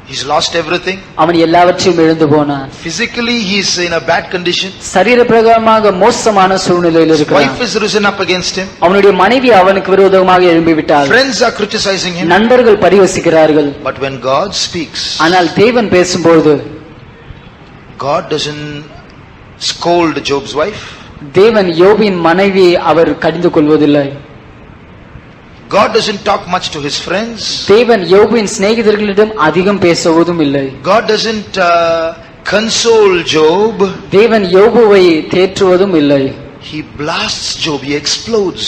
[SPEAKER 1] He's lost everything.
[SPEAKER 2] அவன் எல்லாவற்றையும் இழந்து போனான்.
[SPEAKER 1] Physically he is in a bad condition.
[SPEAKER 2] சரீர பிரகாரமாக மோசமான சூழ்நிலையில் இருக்கிறான்.
[SPEAKER 1] Wife is risen up against him.
[SPEAKER 2] அவனுடைய மனைவி அவனுக்கு விரோதமாக எழும்பி விட்டாள்.
[SPEAKER 1] Friends are criticizing him.
[SPEAKER 2] நண்பர்கள் பரிகசிக்கிறார்கள்.
[SPEAKER 1] But when God speaks,
[SPEAKER 2] ஆனால் தேவன் பேசும்போது
[SPEAKER 1] God doesn't scold Job's wife.
[SPEAKER 2] தேவன் யோபின் மனைவியை அவர் கடிந்து கொள்வதில்லை.
[SPEAKER 1] God doesn't talk much to his friends.
[SPEAKER 2] தேவன் யோபின் சிநேகிதர்களிடம் அதிகம் பேசுவதும் இல்லை.
[SPEAKER 1] God doesn't console Job.
[SPEAKER 2] தேவன் யோபுவை தேற்றுவதும் இல்லை.
[SPEAKER 1] He blasts Job, he explodes.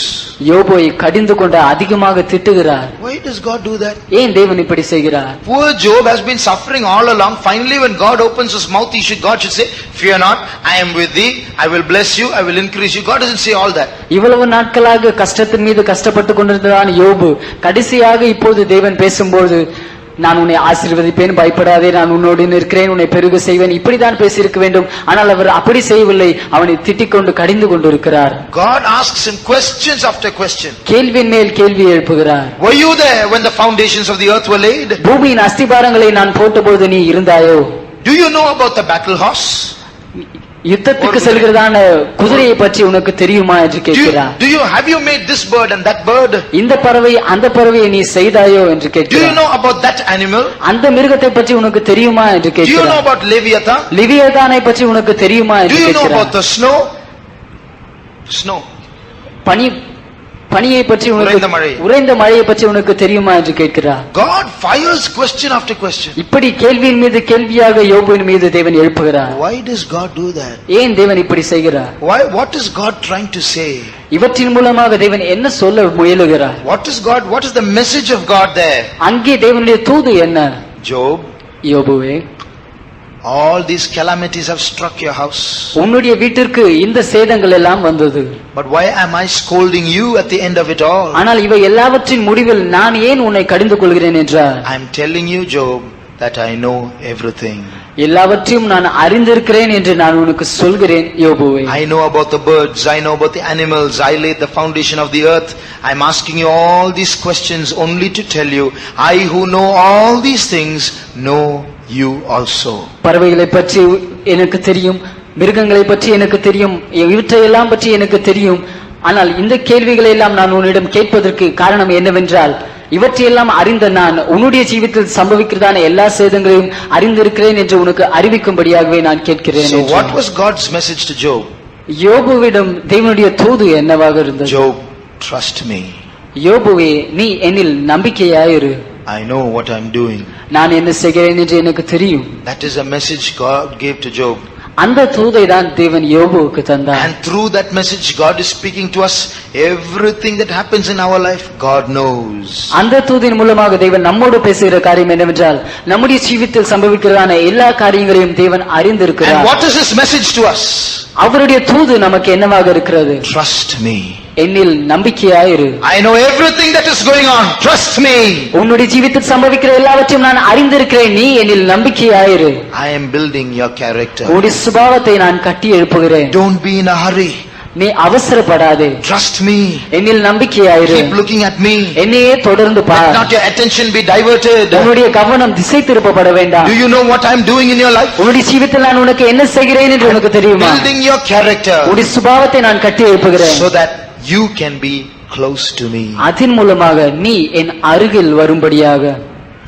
[SPEAKER 2] யோபுவை கடிந்து கொண்டு அதிகமாக திட்டுகிறார்.
[SPEAKER 1] Why does God do that?
[SPEAKER 2] ஏன் தேவன் இப்படி செய்கிறார்?
[SPEAKER 1] Poor Job has been suffering all along. Finally when God opens his mouth, God should say, fear not, I am with thee, I will bless you, I will increase you. God doesn't say all that.
[SPEAKER 2] இவ்வளவு நாட்களாக கஷ்டத்தின் மீது கஷ்டப்பட்டு கொண்டிருந்தான் யோபு கடைசியாக இப்போது தேவன் பேசும்போது நான் உன்னை ஆசீர்வதிப்பேன், பயப்படாதே, நான் உன்னோடு இருக்கிறேன், உன்னை பெருக செய்வேன், இப்படிதான் பேசியிருக்க வேண்டும். ஆனால் அவர் அப்படி செய்யவில்லை. அவனை திட்டிக் கொண்டு கடிந்து கொண்டிருக்கிறார்.
[SPEAKER 1] God asks him questions after question.
[SPEAKER 2] கேள்வியின் மேல் கேள்வி எழுப்புகிறார்.
[SPEAKER 1] Were you there when the foundations of the earth were laid?
[SPEAKER 2] பூமியின் அஸ்திபாரங்களை நான் போட்டபோது நீ இருந்தாயோ?
[SPEAKER 1] Do you know about the battle horse?
[SPEAKER 2] யுத்தத்துக்கு செல்கிறதான குதிரையை பற்றி உனக்கு தெரியுமா என்று கேட்கிறார்.
[SPEAKER 1] Have you made this bird and that bird?
[SPEAKER 2] இந்த பறவை அந்த பறவையை நீ செய்தாயோ என்று கேட்கிறார்.
[SPEAKER 1] Do you know about that animal?
[SPEAKER 2] அந்த மிருகத்தை பற்றி உனக்கு தெரியுமா என்று கேட்கிறார்.
[SPEAKER 1] Do you know about Leviathan?
[SPEAKER 2] லிவியதானை பற்றி உனக்கு தெரியுமா என்று கேட்கிறார்.
[SPEAKER 1] Do you know about the snow? பனியை பற்றி உறைந்த மழையை பற்றி உனக்கு தெரியுமா என்று கேட்கிறார். God fires question after question. இப்படி கேள்வியின் மீது கேள்வியாக யோபுவின் மீது தேவன் எழுப்புகிறார். Why does God do that? ஏன் தேவன் இப்படி செய்கிறார்? What is God trying to say? இவற்றின் மூலமாக தேவன் என்ன சொல்ல முயலுகிறார்? What is the message of God there? அங்கே தேவனுடைய தூது என்ன? Job, யோபுவே, all these calamities have struck your house. உன்னுடைய வீட்டிற்கு இந்த சேதங்கள் எல்லாம் வந்தது. But why am I scolding you at the end of it all? ஆனால் இவை எல்லாவற்றின் முடிவில் நான் ஏன் உன்னை கடிந்து கொள்கிறேன் என்றார். I am telling you, Job, that I know everything. எல்லாவற்றையும் நான் அறிந்திருக்கிறேன் என்று நான் உனக்கு சொல்கிறேன் யோபுவே. I know about the birds, I know about the animals, I laid the foundation of the earth. I am asking you all these questions only to tell you, I who know all these things know you also. பறவைகளை பற்றி எனக்கு தெரியும், மிருகங்களை பற்றி எனக்கு தெரியும், இவற்றையெல்லாம் பற்றி எனக்கு தெரியும். ஆனால் இந்த கேள்விகளை எல்லாம் நான் உன்னிடம் கேட்பதற்கு காரணம் என்னவென்றால் இவற்றையெல்லாம் அறிந்த நான் உன்னுடைய ஜீவிதத்தில் சம்பவிக்கிறதான எல்லா சேதங்களையும் அறிந்திருக்கிறேன் என்று உனக்கு அறிவிக்கும்படியாகவே நான் கேட்கிறேன். So what was God's message to Job? யோபுவிடம் தேவனுடைய தூது என்னவாக இருந்தது? Job, trust me. யோபுவே, நீ என்னில் நம்பிக்கையாயிரு. I know what I am doing. நான் என்ன செய்கிறேன் என்று எனக்கு தெரியும். That is a message God gave to Job. அந்த தூதை தான் தேவன் யோபுவுக்கு தந்தார். And through that message God is speaking to us. Everything that happens in our life God knows. அந்த தூதின் மூலமாக தேவன் நம்மோடு பேசுகிற காரியம் என்னவென்றால் நம்முடைய ஜீவிதத்தில் சம்பவிக்கிறதான எல்லா காரியங்களையும் தேவன் அறிந்திருக்கிறார். And what is his message to us? அவருடைய தூது நமக்கு என்னவாக இருக்கிறது? Trust me. என்னில் நம்பிக்கையாயிரு. I know everything that is going on. Trust me. உன்னுடைய ஜீவிதத்தில் சம்பவிக்கிற எல்லாவற்றையும் நான் அறிந்திருக்கிறேன். நீ என்னில் நம்பிக்கையாயிரு. I am building your character. உன்னுடைய சுபாவத்தை நான் கட்டி எழுப்புகிறேன். Don't be in a hurry.
[SPEAKER 2] நீ அவசரப்படாதே,
[SPEAKER 1] Trust me.
[SPEAKER 2] என்னில் நம்பிக்கையாயிரு,
[SPEAKER 1] Keep looking at me.
[SPEAKER 2] என்னையே தொடர்ந்து
[SPEAKER 1] Let
[SPEAKER 2] bar,
[SPEAKER 1] not your attention be diverted.
[SPEAKER 2] உன்னுடைய கவனம் திசை திருப்பப்பட வேண்டாம்.
[SPEAKER 1] Do you know what I'm doing in your life?
[SPEAKER 2] உன்னுடைய ஜீவிதத்தில் நான் உனக்கு என்ன செய்கிறேன் என்று உனக்கு தெரியுமா?
[SPEAKER 1] Building your character
[SPEAKER 2] உன்னுடைய சுபாவத்தை நான் கட்டி எழுப்புகிறேன்,
[SPEAKER 1] so that you can be close to me.
[SPEAKER 2] அதன் மூலமாக நீ என் அருகில் வரும்படியாக.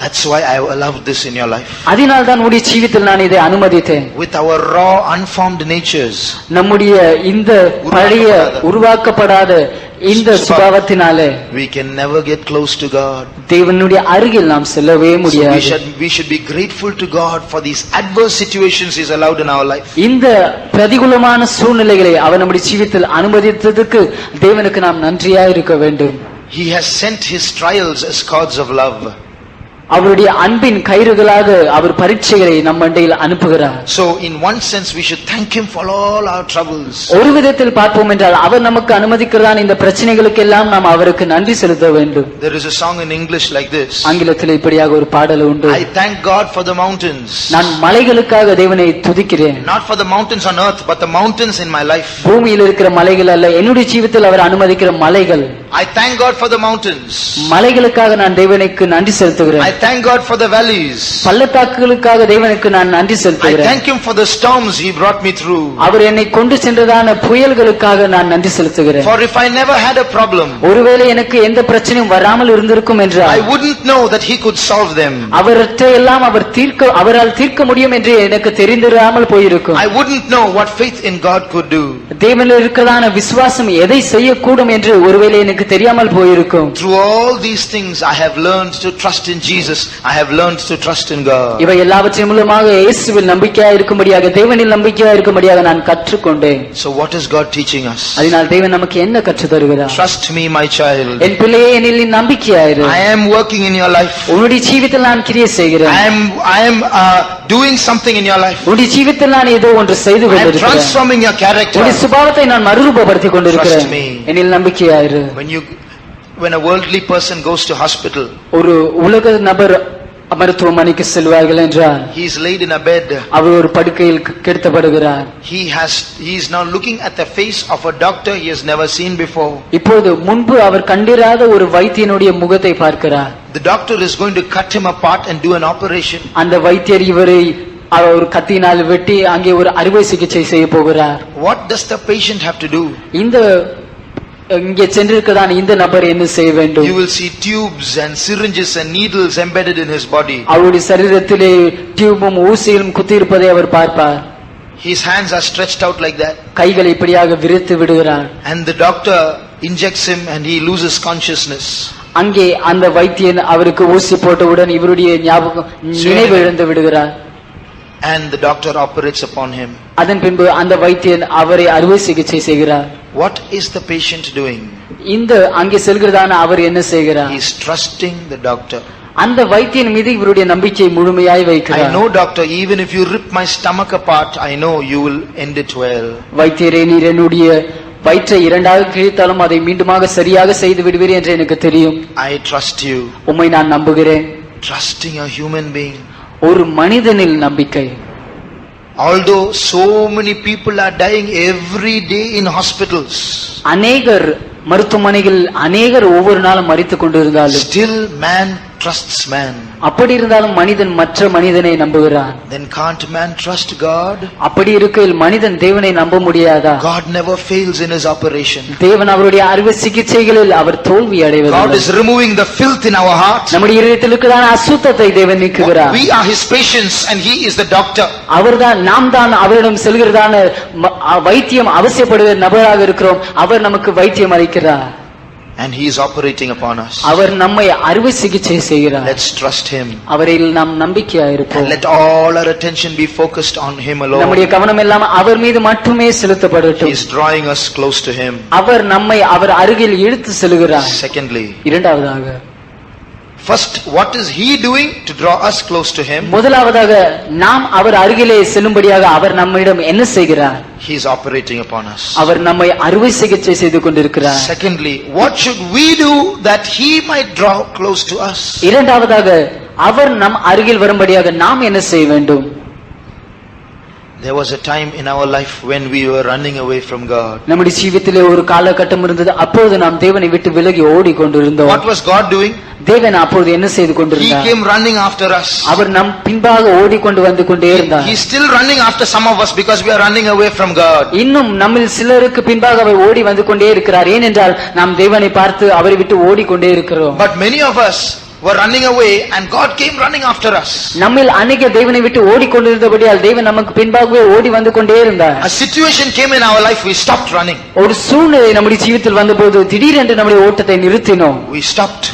[SPEAKER 1] That's why I allowed this in your life.
[SPEAKER 2] அதனால் தான் உன்னுடைய ஜீவிதத்தில் நான் இதை அனுமதித்தேன்.
[SPEAKER 1] With our raw, unformed natures,
[SPEAKER 2] நம்முடைய இந்த பழைய உருவாக்கப்படாத இந்த சுபாவத்தினாலே
[SPEAKER 1] we can never get close to God.
[SPEAKER 2] தேவனுடைய அருகில் நாம் செல்லவே
[SPEAKER 1] So
[SPEAKER 2] முடியாது.
[SPEAKER 1] we should be grateful to God for these adverse situations He's allowed in our life.
[SPEAKER 2] இந்த பிரதிகூலமான சூழ்நிலைகளை அவர் நம்முடைய ஜீவிதத்தில் அனுமதித்ததுக்கு தேவனுக்கு நாம் நன்றியாக இருக்க வேண்டும்.
[SPEAKER 1] He has sent His trials as cords of love.
[SPEAKER 2] அவருடைய அன்பின் கயிறுகளாக அவர் பரீட்சைகளை நம் மண்டையில் அனுப்புகிறார்.
[SPEAKER 1] So in one sense we should thank Him for all our troubles.
[SPEAKER 2] ஒரு விதத்தில் பார்ப்போம் என்றால் அவர் நமக்கு அனுமதிக்கிறதான இந்த பிரச்சனைகளுக்கு எல்லாம் நாம் அவருக்கு நன்றி செலுத்த வேண்டும்.
[SPEAKER 1] There is a song in English like this.
[SPEAKER 2] ஆங்கிலத்தில் இப்படியாக ஒரு பாடல் உண்டு.
[SPEAKER 1] I thank God for the mountains.
[SPEAKER 2] நான் மலைகளுக்காக தேவனை துதிக்கிறேன்.
[SPEAKER 1] Not for the mountains on earth, but the mountains in my life.
[SPEAKER 2] பூமியில் இருக்கிற மலைகள் அல்ல, என்னுடைய ஜீவிதத்தில் அவர் அனுமதிக்கிற மலைகள்.
[SPEAKER 1] I thank God for the mountains.
[SPEAKER 2] மலைகளுக்காக நான் தேவனுக்கு நன்றி செலுத்துகிறேன்.
[SPEAKER 1] I thank God for the valleys.
[SPEAKER 2] பள்ளத்தாக்குகளுக்காக தேவனுக்கு நான் நன்றி
[SPEAKER 1] I
[SPEAKER 2] செலுத்துகிறேன்.
[SPEAKER 1] thank Him for the storms He brought me through.
[SPEAKER 2] அவர் என்னை கொண்டு சென்றதான புயல்களுக்காக நான் நன்றி செலுத்துகிறேன்.
[SPEAKER 1] For if I never had a problem,
[SPEAKER 2] ஒருவேளை எனக்கு எந்த பிரச்சனையும் வராமல் இருந்திருக்கும்
[SPEAKER 1] I
[SPEAKER 2] என்றால்
[SPEAKER 1] wouldn't know that He could solve them.
[SPEAKER 2] அவற்றை எல்லாம் அவரால் தீர்க்க முடியும் என்று எனக்கு தெரிந்திராமல் போயிருக்கும்.
[SPEAKER 1] I wouldn't know what faith in God could do.
[SPEAKER 2] தேவனில் இருக்கிறதான விசுவாசம் எதை செய்யக்கூடும் என்று ஒருவேளை எனக்கு தெரியாமல் போயிருக்கும்.
[SPEAKER 1] Through all these things I have learned to trust in Jesus. I have learned to trust in God.
[SPEAKER 2] இவை எல்லாவற்றின் மூலமாக இயேசுவில் நம்பிக்கையாக இருக்கும்படியாக, தேவனில் நம்பிக்கையாக இருக்கும்படியாக நான் கற்றுக்கொண்டேன்.
[SPEAKER 1] So what is God teaching us?
[SPEAKER 2] அதனால் தேவன் நமக்கு என்ன கற்றுத் தருகிறார்?
[SPEAKER 1] Trust me, my child.
[SPEAKER 2] என் பிள்ளையே, என்னில் நீ நம்பிக்கையாயிரு.
[SPEAKER 1] I am working in your life.
[SPEAKER 2] உன்னுடைய ஜீவிதத்தில் நான் கிரியை செய்கிறேன்.
[SPEAKER 1] I am doing something in your life.
[SPEAKER 2] உன்னுடைய ஜீவிதத்தில் நான் ஏதோ ஒன்று செய்து
[SPEAKER 1] I am
[SPEAKER 2] கொண்டிருக்கிறேன்.
[SPEAKER 1] transforming your character.
[SPEAKER 2] உன்னுடைய சுபாவத்தை நான் மறுரூபப்படுத்திக் கொண்டிருக்கிறேன்.
[SPEAKER 1] Trust me.
[SPEAKER 2] என்னில் நம்பிக்கையாயிரு.
[SPEAKER 1] When a worldly person goes to hospital,
[SPEAKER 2] ஒரு உலக நபர் மருத்துவமனைக்கு செல்வார்கள் என்றால்
[SPEAKER 1] he is laid in a bed.
[SPEAKER 2] அவர் ஒரு படுக்கையில் கிடத்தப்படுகிறார்.
[SPEAKER 1] He is now looking at the face of a doctor he has never seen before.
[SPEAKER 2] இப்போது முன்பு அவர் கண்டிராத ஒரு வைத்தியனுடைய முகத்தை பார்க்கிறார்.
[SPEAKER 1] The doctor is going to cut him apart and do an operation.
[SPEAKER 2] அந்த வைத்தியர் இவரை ஒரு கத்தியினால் வெட்டி அங்கே ஒரு அறுவை சிகிச்சை செய்ய போகிறார்.
[SPEAKER 1] What does the patient have to do?
[SPEAKER 2] இங்கே சென்றிருக்கதான் இந்த நபர் என்ன செய்ய வேண்டும்?
[SPEAKER 1] You will see tubes and syringes and needles embedded in his body.
[SPEAKER 2] அவருடைய சரீரத்திலே டியூபும் ஊசியும் குத்தி இருப்பதை அவர் பார்ப்பார்.
[SPEAKER 1] His hands are stretched out like that.
[SPEAKER 2] கைகளை இப்படியாக விரித்து விடுகிறார்.
[SPEAKER 1] And the doctor injects him and he loses consciousness.
[SPEAKER 2] அங்கே அந்த வைத்தியன் அவருக்கு ஊசி போட்டவுடன் இவருடைய நினைவு இழந்து விடுகிறார்.
[SPEAKER 1] And the doctor operates upon him.
[SPEAKER 2] அதன் பின்பு அந்த வைத்தியன் அவரை அறுவை சிகிச்சை செய்கிறார்.
[SPEAKER 1] What is the patient doing?
[SPEAKER 2] அங்கே செல்கிறதான அவர் என்ன செய்கிறார்?
[SPEAKER 1] He is trusting the doctor.
[SPEAKER 2] அந்த வைத்தியன் மீது இவருடைய நம்பிக்கையை முழுமையாய் வைக்கிறார்.
[SPEAKER 1] I know doctor, even if you rip my stomach apart, I know you will end it well.
[SPEAKER 2] வைத்தியரே, நீர் என்னுடைய வயிற்றை இரண்டாக கிழித்தாலும் அதை மீண்டுமாக சரியாக செய்து விடுவீர் என்று எனக்கு தெரியும்.
[SPEAKER 1] I trust you.
[SPEAKER 2] உம்மை நான் நம்புகிறேன்.
[SPEAKER 1] Trusting a human being.
[SPEAKER 2] ஒரு மனிதனில் நம்பிக்கை.
[SPEAKER 1] Although so many people are dying every day in hospitals,
[SPEAKER 2] அநேகர் மருத்துவமனைகள் ஒவ்வொரு நாளும் மரித்துக் கொண்டிருந்தாலும்
[SPEAKER 1] still man trusts man.
[SPEAKER 2] அப்படி இருந்தாலும் மனிதன் மற்ற மனிதனை நம்புகிறான்.
[SPEAKER 1] Then can't man trust God?
[SPEAKER 2] அப்படி இருக்கையில் மனிதன் தேவனை நம்ப முடியாதா?
[SPEAKER 1] God never fails in his operation.
[SPEAKER 2] தேவன் அவருடைய அறுவை சிகிச்சைகளில் அவர் தோல்வி அடைவதில்லை.
[SPEAKER 1] God is removing the filth in our heart.
[SPEAKER 2] நம்முடைய இதயத்தில் இருக்கிறதான அசுத்தத்தை தேவன் நீக்குகிறார்.
[SPEAKER 1] We are his patients and he is the doctor.
[SPEAKER 2] நாம் தான் அவரிடம் செல்கிறதான வைத்தியம் அவசியப்படுகிற நபராக இருக்கிறோம். அவர் நமக்கு வைத்தியம் அளிக்கிறார்.
[SPEAKER 1] And he is operating upon us.
[SPEAKER 2] அவர் நம்மை அறுவை சிகிச்சை செய்கிறார்.
[SPEAKER 1] Let's trust him.
[SPEAKER 2] அவரில் நாம் நம்பிக்கையாக இருப்போம்.
[SPEAKER 1] And let all our attention be focused on him alone.
[SPEAKER 2] நம்முடைய கவனம் எல்லாம் அவர் மீது மட்டுமே செலுத்தப்படட்டும்.
[SPEAKER 1] He is drawing us close to him.
[SPEAKER 2] அவர் நம்மை அவர் அருகில் இழுத்து செல்கிறார்.
[SPEAKER 1] Secondly,
[SPEAKER 2] இரண்டாவதாக,
[SPEAKER 1] first, what is he doing to draw us close to him?
[SPEAKER 2] முதலாவதாக நாம் அவர் அருகிலே செல்லும்படியாக அவர் நம்மிடம் என்ன செய்கிறார்?
[SPEAKER 1] He is operating upon us.
[SPEAKER 2] அவர் நம்மை அறுவை சிகிச்சை செய்து கொண்டிருக்கிறார்.
[SPEAKER 1] Secondly, what should we do that he might draw close to us?
[SPEAKER 2] இரண்டாவதாக, அவர் நம் அருகில் வரும்படியாக நாம் என்ன செய்ய வேண்டும்?
[SPEAKER 1] There was a time in our life when we were running away from God.
[SPEAKER 2] நம்முடைய ஜீவிதத்திலே ஒரு காலகட்டம் இருந்தது, அப்போது நாம் தேவனை விட்டு விலகி ஓடிக்கொண்டிருந்தோம்.
[SPEAKER 1] What was God doing?
[SPEAKER 2] தேவன் அப்போது என்ன செய்து
[SPEAKER 1] He
[SPEAKER 2] கொண்டிருந்தார்?
[SPEAKER 1] came running after us.
[SPEAKER 2] அவர் நம் பின்பாக ஓடிக்கொண்டு வந்து கொண்டே இருந்தார்.
[SPEAKER 1] He is still running after some of us because we are running away from God.
[SPEAKER 2] இன்னும் நம்மில் சிலருக்கு பின்பாக அவர் ஓடி வந்து கொண்டே இருக்கிறார். ஏனென்றால் நாம் தேவனை பார்த்து அவரை விட்டு ஓடிக்கொண்டே இருக்கிறோம்.
[SPEAKER 1] But many of us were running away and God came running after us.
[SPEAKER 2] நம்மில் அநேக தேவனை விட்டு ஓடிக்கொண்டிருந்தபடியால் தேவன் நமக்கு பின்பாகவே ஓடி வந்து கொண்டே இருந்தார்.
[SPEAKER 1] A situation came in our life, we stopped running.
[SPEAKER 2] ஒரு சூழ்நிலை நம்முடைய ஜீவிதத்தில் வந்தபோது திடீரென்று நம்முடைய ஓட்டத்தை நிறுத்தினோம்.
[SPEAKER 1] We stopped.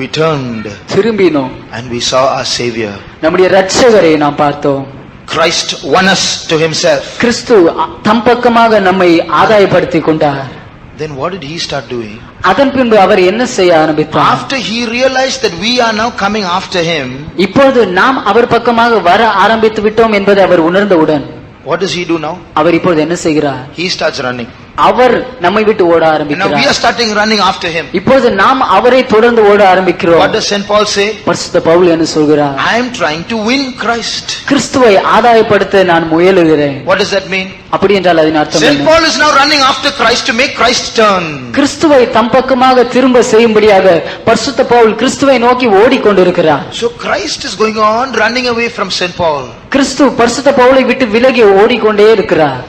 [SPEAKER 1] We turned.
[SPEAKER 2] திரும்பினோம்.
[SPEAKER 1] And we saw our Savior.
[SPEAKER 2] நம்முடைய இரட்சகரை நாம் பார்த்தோம்.
[SPEAKER 1] Christ won us to himself.
[SPEAKER 2] கிறிஸ்து தம் பக்கமாக நம்மை ஆதாயப்படுத்திக் கொண்டார்.
[SPEAKER 1] Then what did he start doing?
[SPEAKER 2] அதன் பின்பு அவர் என்ன செய்ய ஆரம்பித்தார்?
[SPEAKER 1] After he realized that we are now coming after him,
[SPEAKER 2] இப்பொழுது நாம் அவர் பக்கமாக வர ஆரம்பித்து விட்டோம் என்பதை அவர் உணர்ந்தவுடன்
[SPEAKER 1] what does he do now?
[SPEAKER 2] அவர் இப்பொழுது என்ன செய்கிறார்?
[SPEAKER 1] He starts running.
[SPEAKER 2] அவர் நம்மை விட்டு ஓட
[SPEAKER 1] And now we
[SPEAKER 2] ஆரம்பிக்கிறார்.
[SPEAKER 1] are starting running after him.
[SPEAKER 2] இப்பொழுது நாம் அவரை தொடர்ந்து ஓட ஆரம்பிக்கிறோம்.
[SPEAKER 1] What does St. Paul say?
[SPEAKER 2] பரிசுத்த பவுல் என்ன சொல்கிறார்?
[SPEAKER 1] I am trying to win Christ.
[SPEAKER 2] கிறிஸ்துவை ஆதாயப்படுத்த நான் முயலுகிறேன்.
[SPEAKER 1] What does that mean?
[SPEAKER 2] அப்படி என்றால் அதன் அர்த்தம்
[SPEAKER 1] St.
[SPEAKER 2] என்ன?
[SPEAKER 1] Paul is now running after Christ to make Christ turn.
[SPEAKER 2] கிறிஸ்துவை தம் பக்கமாக திரும்ப செய்யும்படியாக பரிசுத்த பவுல் கிறிஸ்துவை நோக்கி ஓடிக்கொண்டிருக்கிறார்.
[SPEAKER 1] So Christ is going on running away from St. Paul.
[SPEAKER 2] கிறிஸ்து பரிசுத்த பவுலை விட்டு விலகி ஓடிக்கொண்டே இருக்கிறார்.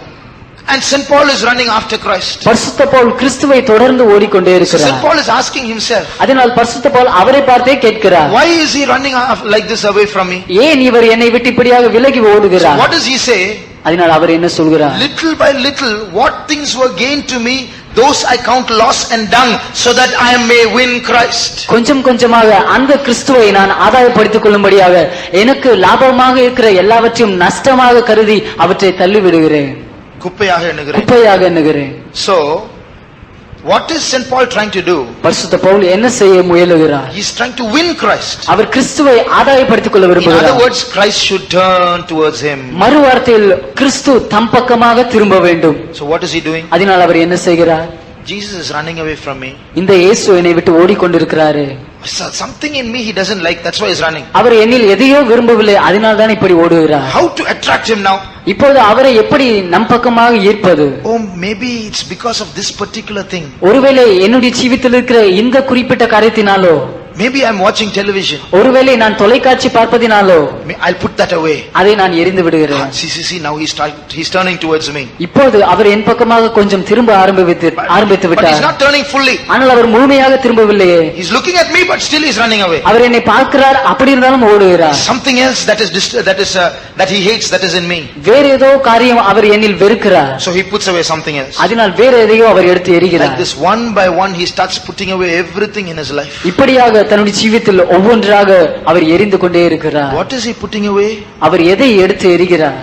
[SPEAKER 1] And St. Paul is running after Christ.
[SPEAKER 2] பரிசுத்த பவுல் கிறிஸ்துவை தொடர்ந்து ஓடிக்கொண்டே
[SPEAKER 1] So
[SPEAKER 2] இருக்கிறார்.
[SPEAKER 1] St. Paul is asking himself,
[SPEAKER 2] அதனால் பரிசுத்த பவுல் அவரை பார்த்தே கேட்கிறார்,
[SPEAKER 1] why is he running like this away from me?
[SPEAKER 2] ஏன் இவர் என்னை விட்டு இப்படியாக விலகி
[SPEAKER 1] So
[SPEAKER 2] ஓடுகிறார்?
[SPEAKER 1] what does he say?
[SPEAKER 2] அதனால் அவர் என்ன சொல்கிறார்?
[SPEAKER 1] Little by little, what things were gained to me, those I count loss and dung, so that I may win Christ.
[SPEAKER 2] கொஞ்சம் கொஞ்சமாக அந்த கிறிஸ்துவை நான் ஆதாயப்படுத்திக் கொள்ளும்படியாக எனக்கு லாபமாக இருக்கிற எல்லாவற்றையும் நஷ்டமாக கருதி அவற்றை தள்ளி விடுகிறேன்,
[SPEAKER 1] குப்பையாக எண்ணுகிறேன்.
[SPEAKER 2] குப்பையாக எண்ணுகிறேன்.
[SPEAKER 1] So what is St. Paul trying to do?
[SPEAKER 2] பரிசுத்த பவுல் என்ன செய்ய முயலுகிறார்?
[SPEAKER 1] He is trying to win Christ.
[SPEAKER 2] அவர் கிறிஸ்துவை ஆதாயப்படுத்திக் கொள்ள
[SPEAKER 1] In other
[SPEAKER 2] விரும்புகிறார்.
[SPEAKER 1] words, Christ should turn towards him.
[SPEAKER 2] மறு வார்த்தையில் கிறிஸ்து தம் பக்கமாக திரும்ப வேண்டும்.
[SPEAKER 1] So what is he doing?
[SPEAKER 2] அதனால் அவர் என்ன செய்கிறார்?
[SPEAKER 1] Jesus is running away from me.
[SPEAKER 2] இந்த இயேசு என்னை விட்டு ஓடிக்கொண்டிருக்கிறாரு.
[SPEAKER 1] Something in me he doesn't like, that's why he's running.
[SPEAKER 2] அவர் என்னில் எதையோ விரும்பவில்லை, அதனால் தான் இப்படி ஓடுகிறார்.
[SPEAKER 1] How to attract him now?
[SPEAKER 2] இப்போது அவரை எப்படி நம் பக்கமாக ஈர்ப்பது?
[SPEAKER 1] Oh, maybe it's because of this particular thing.
[SPEAKER 2] ஒருவேளை என்னுடைய ஜீவிதத்தில் இருக்கிற இந்த குறிப்பிட்ட காரியத்தினாலோ,
[SPEAKER 1] Maybe I'm watching television.
[SPEAKER 2] ஒருவேளை நான் தொலைக்காட்சி பார்ப்பதினாலோ
[SPEAKER 1] I'll put that away.
[SPEAKER 2] அதை நான் எரிந்து விடுகிறேன்.
[SPEAKER 1] See, now he's turning towards me.
[SPEAKER 2] இப்போது அவர் என் பக்கமாக கொஞ்சம் திரும்ப ஆரம்பித்து
[SPEAKER 1] But he's
[SPEAKER 2] விட்டார்.
[SPEAKER 1] not turning fully.
[SPEAKER 2] ஆனால் அவர் முழுமையாக திரும்பவில்லையே.
[SPEAKER 1] He's looking at me, but still he's running away.
[SPEAKER 2] அவர் என்னை பார்க்கிறார், அப்படி இருந்தாலும் ஓடுகிறார்.
[SPEAKER 1] Something else that he hates, that is in me.
[SPEAKER 2] வேற ஏதோ காரியம் அவர் என்னில் வெறுக்கிறார்.
[SPEAKER 1] So he puts away something else.
[SPEAKER 2] அதனால் வேற எதையோ அவர் எடுத்து
[SPEAKER 1] Like
[SPEAKER 2] எறிகிறார்.
[SPEAKER 1] this, one by one, he starts putting away everything in his life.
[SPEAKER 2] இப்படியாக தன்னுடைய ஜீவிதத்தில் ஒவ்வொன்றாக அவர் எரிந்து கொண்டே இருக்கிறார்.
[SPEAKER 1] What is he putting away?
[SPEAKER 2] அவர் எதை எடுத்து எறிகிறார்?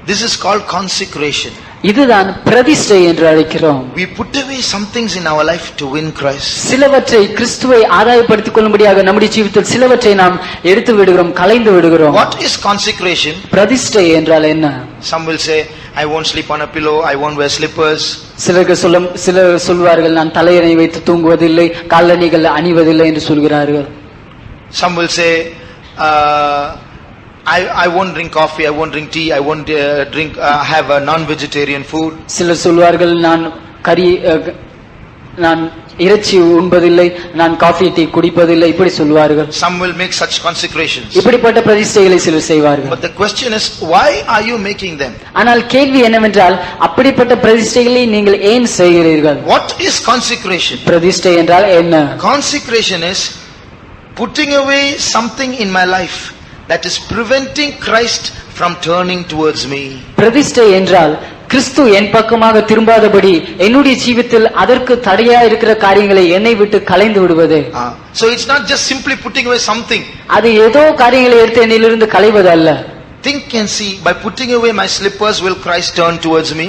[SPEAKER 1] This is called consecration.
[SPEAKER 2] இதுதான் பிரதிஷ்டை என்று அழைக்கிறோம்.
[SPEAKER 1] We put away some things in our life to win Christ.
[SPEAKER 2] சிலவற்றை கிறிஸ்துவை ஆதாயப்படுத்திக் கொள்ளும்படியாக நம்முடைய ஜீவிதத்தில் சிலவற்றை நாம் எடுத்து விடுகிறோம், கலைந்து விடுகிறோம்.
[SPEAKER 1] What is consecration?
[SPEAKER 2] பிரதிஷ்டை என்றால் என்ன?
[SPEAKER 1] Some will say, I won't sleep on a pillow, I won't wear slippers.
[SPEAKER 2] சிலர் சொல்வார்கள், நான் தலையணை வைத்து தூங்குவதில்லை, காலணிகள் அணிவதில்லை என்று சொல்கிறார்கள்.
[SPEAKER 1] Some will say, I won't drink coffee, I won't drink tea, I won't have a non-vegetarian food.
[SPEAKER 2] சிலர் சொல்வார்கள், நான் இறைச்சி உண்பதில்லை, நான் காஃபி டீ குடிப்பதில்லை, இப்படி சொல்வார்கள்.
[SPEAKER 1] Some will make such consecrations.
[SPEAKER 2] இப்படிப்பட்ட பிரதிஷ்டைகளை சிலர் செய்வார்கள்.
[SPEAKER 1] But the question is, why are you making them?
[SPEAKER 2] ஆனால் கேள்வி என்னவென்றால், அப்படிப்பட்ட பிரதிஷ்டைகளை நீங்கள் ஏன் செய்கிறீர்கள்?
[SPEAKER 1] What is consecration?
[SPEAKER 2] பிரதிஷ்டை என்றால் என்ன?
[SPEAKER 1] Consecration is putting away something in my life that is preventing Christ from turning towards me.
[SPEAKER 2] பிரதிஷ்டை என்றால் கிறிஸ்து என் பக்கமாக திரும்பாதபடி என்னுடைய ஜீவிதத்தில் அதற்கு தடையா இருக்கிற காரியங்களை என்னை விட்டு கலைந்து விடுவது.
[SPEAKER 1] So it's not just simply putting away something.
[SPEAKER 2] அது ஏதோ காரியங்களை எடுத்து என்னிலிருந்து களைவது அல்ல.
[SPEAKER 1] Think and see, by putting away my slippers, will Christ turn towards me?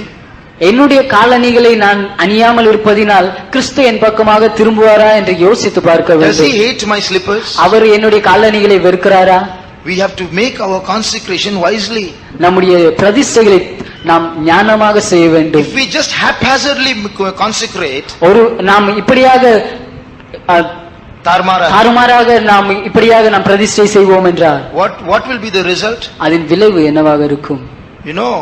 [SPEAKER 2] என்னுடைய காலணிகளை நான் அணியாமல் இருப்பதினால் கிறிஸ்து என் பக்கமாக திரும்புவாரா என்று யோசித்து பார்க்க
[SPEAKER 1] Does
[SPEAKER 2] வேண்டும்.
[SPEAKER 1] he hate my slippers?
[SPEAKER 2] அவர் என்னுடைய காலணிகளை வெறுக்கிறாரா?
[SPEAKER 1] We have to make our consecration wisely.
[SPEAKER 2] நம்முடைய பிரதிஷ்டைகளை நாம் ஞானமாக செய்ய வேண்டும்.
[SPEAKER 1] If we just haphazardly consecrate,
[SPEAKER 2] நாம் இப்படியாக தாறுமாறாக நாம் இப்படியாக நாம் பிரதிஷ்டை செய்வோம் என்றால்
[SPEAKER 1] what will be the result?
[SPEAKER 2] அதன் விளைவு என்னவாக இருக்கும்?
[SPEAKER 1] You know,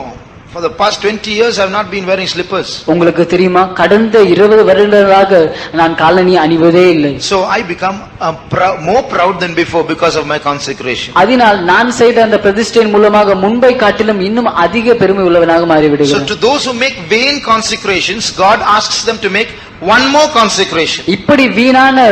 [SPEAKER 1] for the past 20 years I have not been wearing slippers.
[SPEAKER 2] உங்களுக்கு தெரியுமா, கடந்த 20 வருடங்களாக நான் காலணி அணிவதே இல்லை.
[SPEAKER 1] So I become more proud than before because of my consecration.
[SPEAKER 2] அதனால் நான் செய்த அந்த பிரதிஷ்டையின் மூலமாக முன்பை காட்டிலும் இன்னும் அதிக பெருமை உள்ளவனாக
[SPEAKER 1] So
[SPEAKER 2] மாறிவிடுகிறேன்.
[SPEAKER 1] to those who make vain consecrations, God asks them to make one more consecration.
[SPEAKER 2] இப்படி வீணான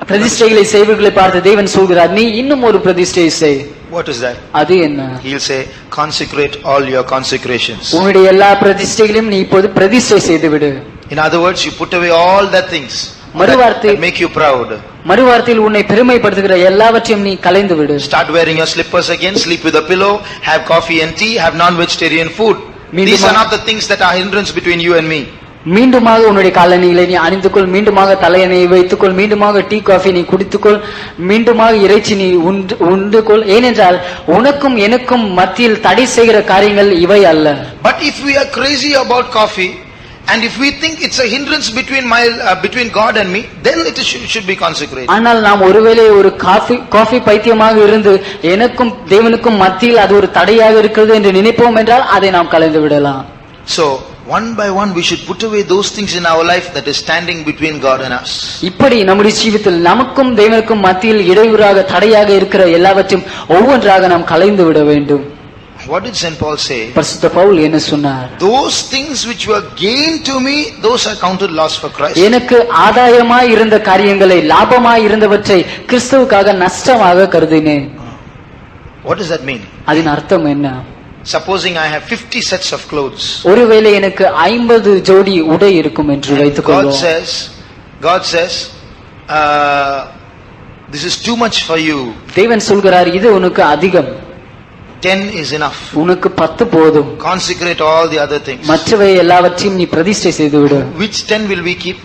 [SPEAKER 2] பிரதிஷ்டைகளை செய்வர்களை பார்த்து தேவன் சொல்கிறார், நீ இன்னும் ஒரு பிரதிஷ்டை செய்.
[SPEAKER 1] What is that?
[SPEAKER 2] அது என்ன?
[SPEAKER 1] He'll say, consecrate all your consecrations.
[SPEAKER 2] உன்னுடைய எல்லா பிரதிஷ்டைகளையும் நீ இப்போது பிரதிஷ்டை செய்து விடு.
[SPEAKER 1] In other words, you put away all that things that make you proud.
[SPEAKER 2] மறுவார்த்தையில் உன்னை பெருமைப்படுத்துகிற எல்லாவற்றையும் நீ கலைந்து விடு.
[SPEAKER 1] Start wearing your slippers again, sleep with a pillow, have coffee and tea, have non-vegetarian food. These are not the things that are hindrance between you and me.
[SPEAKER 2] மீண்டுமாக உன்னுடைய காலணிகளை நீ அணிந்துகொள், மீண்டுமாக தலையணையை வைத்துக்கொள், மீண்டுமாக டீ காஃபி நீ குடித்துக்கொள், மீண்டுமாக இறைச்சி நீ உண்டுகொள். ஏனென்றால் உனக்கும் எனக்கும் மத்தியில் தடை செய்கிற காரியங்கள் இவை அல்ல.
[SPEAKER 1] But if we are crazy about coffee and if we think it's a hindrance between God and me, then it should be consecrated.
[SPEAKER 2] ஆனால் நாம் ஒருவேளை ஒரு காஃபி பைத்தியமாக இருந்து எனக்கும் தேவனுக்கும் மத்தியில் அது ஒரு தடையாக இருக்கிறது என்று நினைப்போம் என்றால் அதை நாம் கலைந்து விடலாம்.
[SPEAKER 1] So one by one we should put away those things in our life that is standing between God and us.
[SPEAKER 2] இப்படி நம்முடைய ஜீவிதத்தில் நமக்கும் தேவனுக்கும் மத்தியில் இடையூறாக தடையாக இருக்கிற எல்லாவற்றையும் ஒவ்வொன்றாக நாம் கலைந்து விட வேண்டும்.
[SPEAKER 1] What did St. Paul say?
[SPEAKER 2] பரிசுத்த பவுல் என்ன சொன்னார்?
[SPEAKER 1] Those things which were gain to me, those I counted loss for Christ.
[SPEAKER 2] எனக்கு ஆதாயமாய் இருந்த காரியங்களை, லாபமாய் இருந்தவற்றை கிறிஸ்துவுக்காக நஷ்டமாக கருதினேன்.
[SPEAKER 1] What does that mean?
[SPEAKER 2] அதன் அர்த்தம் என்ன?
[SPEAKER 1] Supposing I have 50 sets of clothes.
[SPEAKER 2] ஒருவேளை எனக்கு 50 ஜோடி உடை இருக்கும் என்று வைத்துக்கொள்வோம்.
[SPEAKER 1] God says, this is too much for you.
[SPEAKER 2] தேவன் சொல்கிறார், இது உனக்கு அதிகம்.
[SPEAKER 1] 10 is enough.
[SPEAKER 2] உனக்கு 10 போதும்.
[SPEAKER 1] Consecrate all the other things.
[SPEAKER 2] மற்றவை எல்லாவற்றையும் நீ பிரதிஷ்டை செய்து விடு.
[SPEAKER 1] Which 10 will we keep?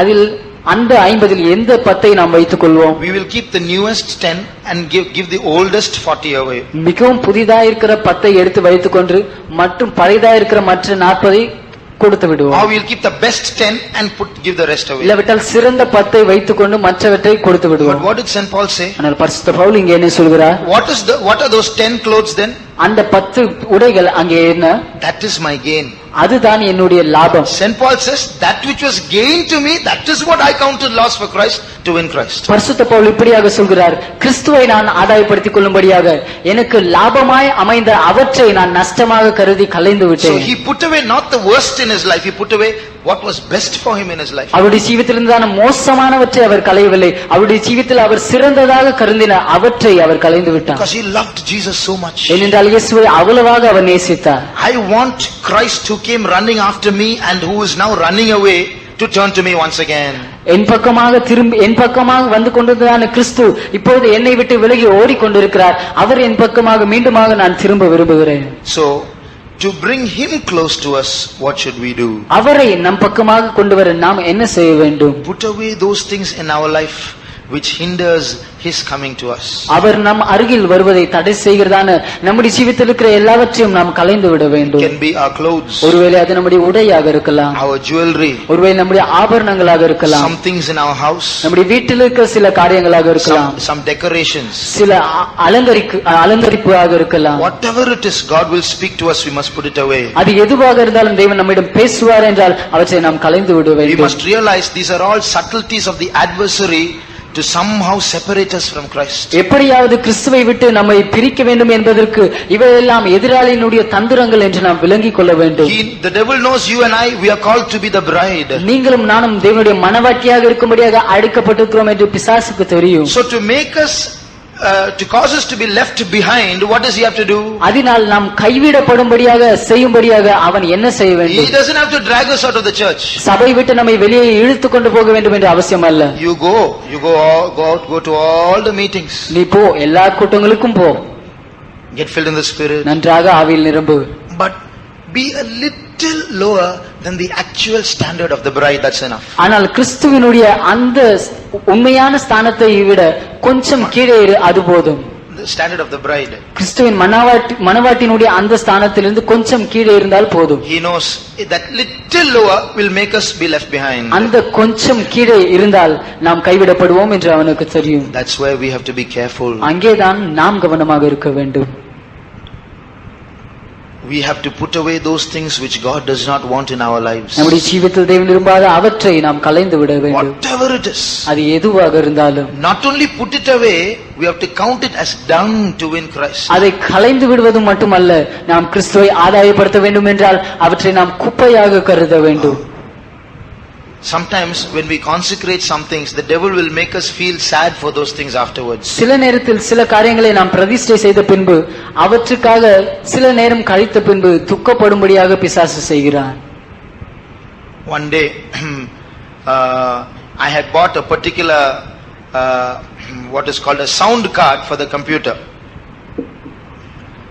[SPEAKER 2] அதில் அந்த 50 எந்த 10 நாம் வைத்துக் கொள்வோம்?
[SPEAKER 1] We will keep the newest 10 and give the oldest 40 away.
[SPEAKER 2] மிகவும் புதிதா இருக்கிற 10 எடுத்து வைத்துக்கொண்டு மற்றும் பழையதா இருக்கிற மற்ற 40 கொடுத்து விடுவோம்.
[SPEAKER 1] Or we will keep the best 10 and give the rest away.
[SPEAKER 2] இல்லவிட்டால் சிறந்த 10 வைத்துக்கொண்டு மற்றவற்றை கொடுத்து விடுவோம்.
[SPEAKER 1] But what did St. Paul say?
[SPEAKER 2] ஆனால் பரிசுத்த பவுல் இங்கே என்ன சொல்கிறார்?
[SPEAKER 1] What are those 10 clothes then?
[SPEAKER 2] அந்த 10 உடைகள் அங்கே என்ன?
[SPEAKER 1] That is my gain.
[SPEAKER 2] அதுதான் என்னுடைய லாபம்.
[SPEAKER 1] St. Paul says, that which was gain to me, that is what I counted loss for Christ to win Christ.
[SPEAKER 2] பரிசுத்த பவுல் இப்படியாக சொல்கிறார், கிறிஸ்துவை நான் ஆதாயப்படுத்திக் கொள்ளும்படியாக எனக்கு லாபமாய் அமைந்த அவற்றை நான் நஷ்டமாக கருதி கலைந்து விட்டேன்.
[SPEAKER 1] So he put away not the worst in his life, he put away what was best for him in his life.
[SPEAKER 2] அவருடைய ஜீவிதத்திலிருந்தான மோசமானவற்றை அவர் களையவில்லை, அவருடைய ஜீவிதத்தில் அவர் சிறந்ததாக கருதின அவற்றை அவர் கலைந்து விட்டார்.
[SPEAKER 1] Because he loved Jesus so much.
[SPEAKER 2] ஏனென்றால் இயேசுவை அவ்வளவாக அவர் நேசித்தார்.
[SPEAKER 1] I want Christ who came running after me and who is now running away to turn to me once again.
[SPEAKER 2] என் பக்கமாக வந்து கொண்டிருந்ததான கிறிஸ்து இப்பொழுது என்னை விட்டு விலகி ஓடிக்கொண்டிருக்கிறார். அவர் என் பக்கமாக மீண்டுமாக நான் திரும்ப விரும்புகிறேன்.
[SPEAKER 1] So to bring him close to us, what should we do?
[SPEAKER 2] அவரை நம் பக்கமாக கொண்டு வர நாம் என்ன செய்ய வேண்டும்?
[SPEAKER 1] Put away those things in our life which hinders his coming to us.
[SPEAKER 2] அவர் நம் அருகில் வருவதை தடை செய்கிறதான நம்முடைய ஜீவிதத்தில் இருக்கிற எல்லாவற்றையும் நாம் கலைந்து விட வேண்டும்.
[SPEAKER 1] It can be our clothes.
[SPEAKER 2] ஒருவேளை அது நம்முடைய உடையாக இருக்கலாம்.
[SPEAKER 1] Our jewelry.
[SPEAKER 2] ஒருவேளை நம்முடைய ஆபரணங்களாக இருக்கலாம்.
[SPEAKER 1] Some things in our house.
[SPEAKER 2] நம்முடைய வீட்டில் இருக்கிற சில காரியங்களாக இருக்கலாம்.
[SPEAKER 1] Some decorations.
[SPEAKER 2] சில அலங்கரிப்பாக இருக்கலாம்.
[SPEAKER 1] Whatever it is, God will speak to us, we must put it away.
[SPEAKER 2] அது எதுவாக இருந்தாலும் தேவன் நம்மிடம் பேசுவார் என்றால் அவற்றை நாம் கலைந்து விட
[SPEAKER 1] We
[SPEAKER 2] வேண்டும்.
[SPEAKER 1] must realize these are all subtleties of the adversary to somehow separate us from Christ.
[SPEAKER 2] எப்படியாவது கிறிஸ்துவை விட்டு நம்மை பிரிக்க வேண்டும் என்பதற்கு இவையெல்லாம் எதிராளியினுடைய தந்திரங்கள் என்று நாம் விளங்கிக் கொள்ள வேண்டும்.
[SPEAKER 1] The devil knows you and I, we are called to be the bride.
[SPEAKER 2] நீங்களும் நானும் தேவனுடைய மணவாட்டியாக இருக்கும்படியாக அழைக்கப்பட்டிருக்கிறோம் என்று பிசாசுக்கு தெரியும்.
[SPEAKER 1] So to make us to cause us to be left behind, what does he have to do?
[SPEAKER 2] அதனால் நாம் கைவிடப்படும்படியாக செய்யும்படியாக அவன் என்ன செய்ய வேண்டும்?
[SPEAKER 1] He doesn't have to drag us out of the church.
[SPEAKER 2] சபை விட்டு நம்மை வெளியே இழுத்து கொண்டு போக வேண்டும் என்ற அவசியம் அல்ல.
[SPEAKER 1] You go out, go to all the meetings.
[SPEAKER 2] நீ போ, எல்லா கூட்டங்களுக்கும் போ.
[SPEAKER 1] Get filled in the Spirit.
[SPEAKER 2] நன்றாக ஆவியில் நிரம்பு.
[SPEAKER 1] But be a little lower than the actual standard of the bride. That's enough.
[SPEAKER 2] ஆனால் கிறிஸ்துவினுடைய அந்த உண்மையான ஸ்தானத்தை விட கொஞ்சம் கீழே இரு, அது போதும்.
[SPEAKER 1] the standard of the bride.
[SPEAKER 2] கிறிஸ்துவின் மணவாட்டினுடைய அந்த ஸ்தானத்திலிருந்து கொஞ்சம் கீழே இருந்தால் போதும்.
[SPEAKER 1] He knows that little lower will make us be left behind.
[SPEAKER 2] அந்த கொஞ்சம் கீழே இருந்தால் நாம் கைவிடப்படுவோம் என்று அவனுக்கு தெரியும்.
[SPEAKER 1] That's where we have to be careful.
[SPEAKER 2] அங்கேதான் நாம் கவனமாக இருக்க வேண்டும்.
[SPEAKER 1] We have to put away those things which God does not want in our lives.
[SPEAKER 2] நம்முடைய ஜீவிதத்தில் தேவன் விரும்பாத அவற்றை நாம் களைந்து விட வேண்டும்.
[SPEAKER 1] Whatever it is.
[SPEAKER 2] அது எதுவாக இருந்தாலும்.
[SPEAKER 1] Not only put it away, we have to count it as dung to win Christ.
[SPEAKER 2] அதை களைந்து விடுவது மட்டுமல்ல, நாம் கிறிஸ்துவை ஆதாயப்படுத்த வேண்டும் என்றால் அவற்றை நாம் குப்பையாக கருத வேண்டும்.
[SPEAKER 1] Sometimes when we consecrate some things, the devil will make us feel sad for those things afterwards.
[SPEAKER 2] சில நேரத்தில் சில காரியங்களை நாம் பிரதிஷ்டை செய்த பின்பு அவற்றுக்காக சில நேரம் கழித்த பின்பு துக்கப்படும்படியாக பிசாசு செய்கிறான்.
[SPEAKER 1] One day I had bought a particular what is called a sound card for the computer.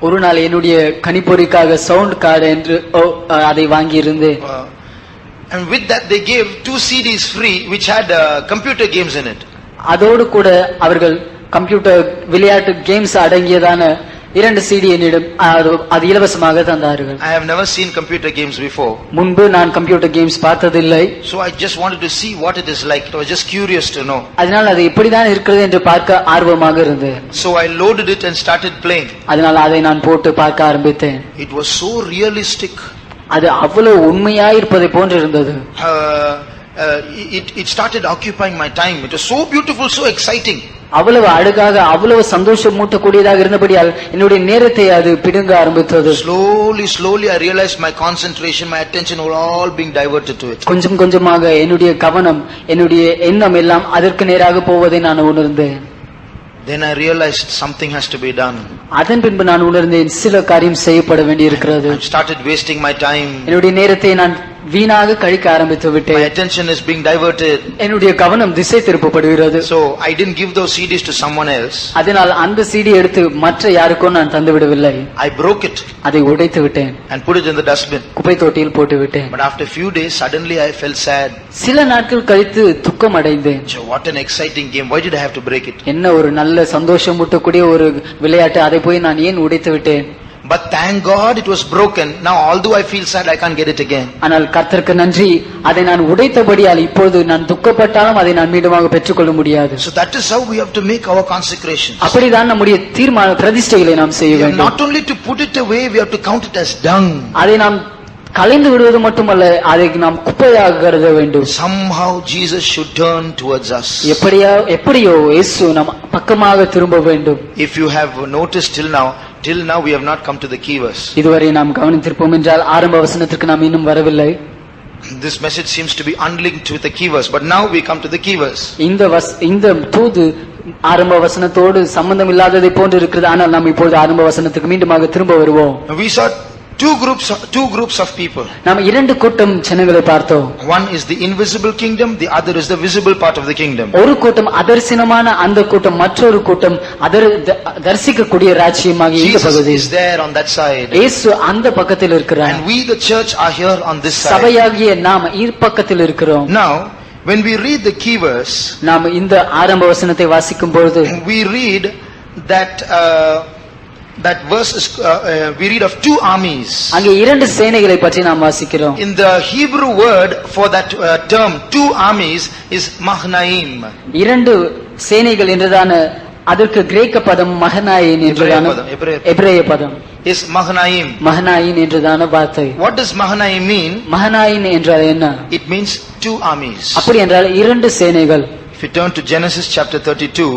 [SPEAKER 2] ஒரு நாள் என்னுடைய கணிப்பொறிக்காக சவுண்ட் கார்டு என்று அதை வாங்கி இருந்தேன்.
[SPEAKER 1] And with that they gave 2 CDs free which had computer games in it.
[SPEAKER 2] அதோடு கூட அவர்கள் கம்ப்யூட்டர் விளையாட்டு கேம்ஸ் அடங்கியதான 2 CD என்னிடம் அது இலவசமாக தந்தார்கள்.
[SPEAKER 1] I have never seen computer games before.
[SPEAKER 2] முன்பு நான் கம்ப்யூட்டர் கேம்ஸ் பார்த்ததில்லை.
[SPEAKER 1] So I just wanted to see what it is like. I was just curious to know.
[SPEAKER 2] அதனால் அது எப்படிதான் இருக்கிறது என்று பார்க்க ஆர்வமாக இருந்தேன்.
[SPEAKER 1] So I loaded it and started playing.
[SPEAKER 2] அதனால் அதை நான் போட்டு பார்க்க ஆரம்பித்தேன்.
[SPEAKER 1] It was so realistic.
[SPEAKER 2] அது அவ்வளவு உண்மையாய் இருப்பதை போன்று இருந்தது.
[SPEAKER 1] It started occupying my time. It was so beautiful, so exciting.
[SPEAKER 2] அவ்வளவு அழகாக அவ்வளவு சந்தோஷம் மூட்டக்கூடியதாக இருந்தபடியால் என்னுடைய நேரத்தை அது பிடுங்க ஆரம்பித்தது.
[SPEAKER 1] Slowly I realized my concentration, my attention were all being diverted to it.
[SPEAKER 2] கொஞ்சம் கொஞ்சமாக என்னுடைய கவனம், என்னுடைய எண்ணம் எல்லாம் அதற்கு நேராக போவதை நான் உணர்ந்தேன்.
[SPEAKER 1] Then I realized something has to be done.
[SPEAKER 2] அதன் பின்பு நான் உணர்ந்தேன் சில காரியம் செய்யப்பட வேண்டியிருக்கிறது.
[SPEAKER 1] I started wasting my time.
[SPEAKER 2] என்னுடைய நேரத்தை நான் வீணாக கழிக்க ஆரம்பித்து விட்டேன்.
[SPEAKER 1] My attention is being diverted.
[SPEAKER 2] என்னுடைய கவனம் திசை திருப்பப்படுகிறது.
[SPEAKER 1] So I didn't give those CDs to someone else.
[SPEAKER 2] அதனால் அந்த CD எடுத்து மற்ற யாருக்கும் நான் தந்து விடவில்லை.
[SPEAKER 1] I broke it.
[SPEAKER 2] அதை உடைத்து விட்டேன்.
[SPEAKER 1] And put it in the dustbin.
[SPEAKER 2] குப்பை தொட்டியில் போட்டு விட்டேன்.
[SPEAKER 1] But after a few days suddenly I felt sad.
[SPEAKER 2] சில நாட்கள் கழித்து துக்கம் அடைந்தேன்.
[SPEAKER 1] So what an exciting game. Why did I have to break it?
[SPEAKER 2] என்ன ஒரு நல்ல சந்தோஷம் ஊட்டக்கூடிய ஒரு விளையாட்டு, அதை போய் நான் ஏன் உடைத்து விட்டேன்?
[SPEAKER 1] But thank God it was broken. Now although I feel sad, I can't get it again.
[SPEAKER 2] ஆனால் கர்த்தருக்கு நன்றி, அதை நான் உடைத்தபடியால் இப்பொழுது நான் துக்கப்பட்டாலும் அதை நான் மீண்டுமாக பெற்றுக்கொள்ள முடியாது.
[SPEAKER 1] So that is how we have to make our consecrations.
[SPEAKER 2] அப்படிதான் நம்முடைய தீர்மான பிரதிஷ்டைகளை நாம் செய்ய வேண்டும்.
[SPEAKER 1] Not only to put it away, we have to count it as dung.
[SPEAKER 2] அதை நாம் கலைந்து விடுவது மட்டுமல்ல, அதை நாம் குப்பையாக கருத வேண்டும்.
[SPEAKER 1] Somehow Jesus should turn towards us.
[SPEAKER 2] எப்படியோ இயேசு நம் பக்கமாக திரும்ப வேண்டும்.
[SPEAKER 1] If you have noticed till now we have not come to the key verse.
[SPEAKER 2] இதுவரை நாம் கவனித்திருப்போம் என்றால் ஆரம்ப வசனத்திற்கு நாம் இன்னும் வரவில்லை.
[SPEAKER 1] This message seems to be unlinked with the key verse, but now we come to the key verse.
[SPEAKER 2] இந்த தூது ஆரம்ப வசனத்தோடு சம்பந்தம் இல்லாததை போன்று இருக்கிறது. ஆனால் நாம் இப்பொழுது ஆரம்ப வசனத்துக்கு மீண்டுமாக திரும்ப வருவோம்.
[SPEAKER 1] We saw two groups of people.
[SPEAKER 2] நாம் 2 கூட்டம் ஜனங்களை பார்த்தோம்.
[SPEAKER 1] One is the invisible kingdom, the other is the visible part of the kingdom.
[SPEAKER 2] ஒரு கூட்டம் அதர்சனமான அந்த கூட்டம், மற்றொரு கூட்டம் தரிசிக்கக்கூடிய ராஜ்யமாகிய இந்த பகுதி.
[SPEAKER 1] Jesus is there on that side.
[SPEAKER 2] இயேசு அந்த பக்கத்தில் இருக்கிறார்.
[SPEAKER 1] And we the church are here on this side.
[SPEAKER 2] சபையாகிய நாம் இப்பக்கத்தில் இருக்கிறோம்.
[SPEAKER 1] Now when we read the key verse,
[SPEAKER 2] நாம் இந்த ஆரம்ப வசனத்தை வாசிக்கும் பொழுது
[SPEAKER 1] we read that verse is we read of 2 armies.
[SPEAKER 2] அங்கே 2 சேனைகளை பற்றி நாம் வாசிக்கிறோம்.
[SPEAKER 1] In the Hebrew word for that term 2 armies is Mahanaim.
[SPEAKER 2] 2 சேனைகள் என்றதான அதற்கு கிரேக்க பதம் மகனாயின் என்றதான எபிரேய பதம்
[SPEAKER 1] is Mahanaim.
[SPEAKER 2] மகனாயின் என்றதான வார்த்தை.
[SPEAKER 1] What does Mahanaim mean?
[SPEAKER 2] மகனாயின் என்றால் என்ன?
[SPEAKER 1] It means 2 armies.
[SPEAKER 2] அப்படி என்றால் 2 சேனைகள்.
[SPEAKER 1] If you turn to Genesis chapter 32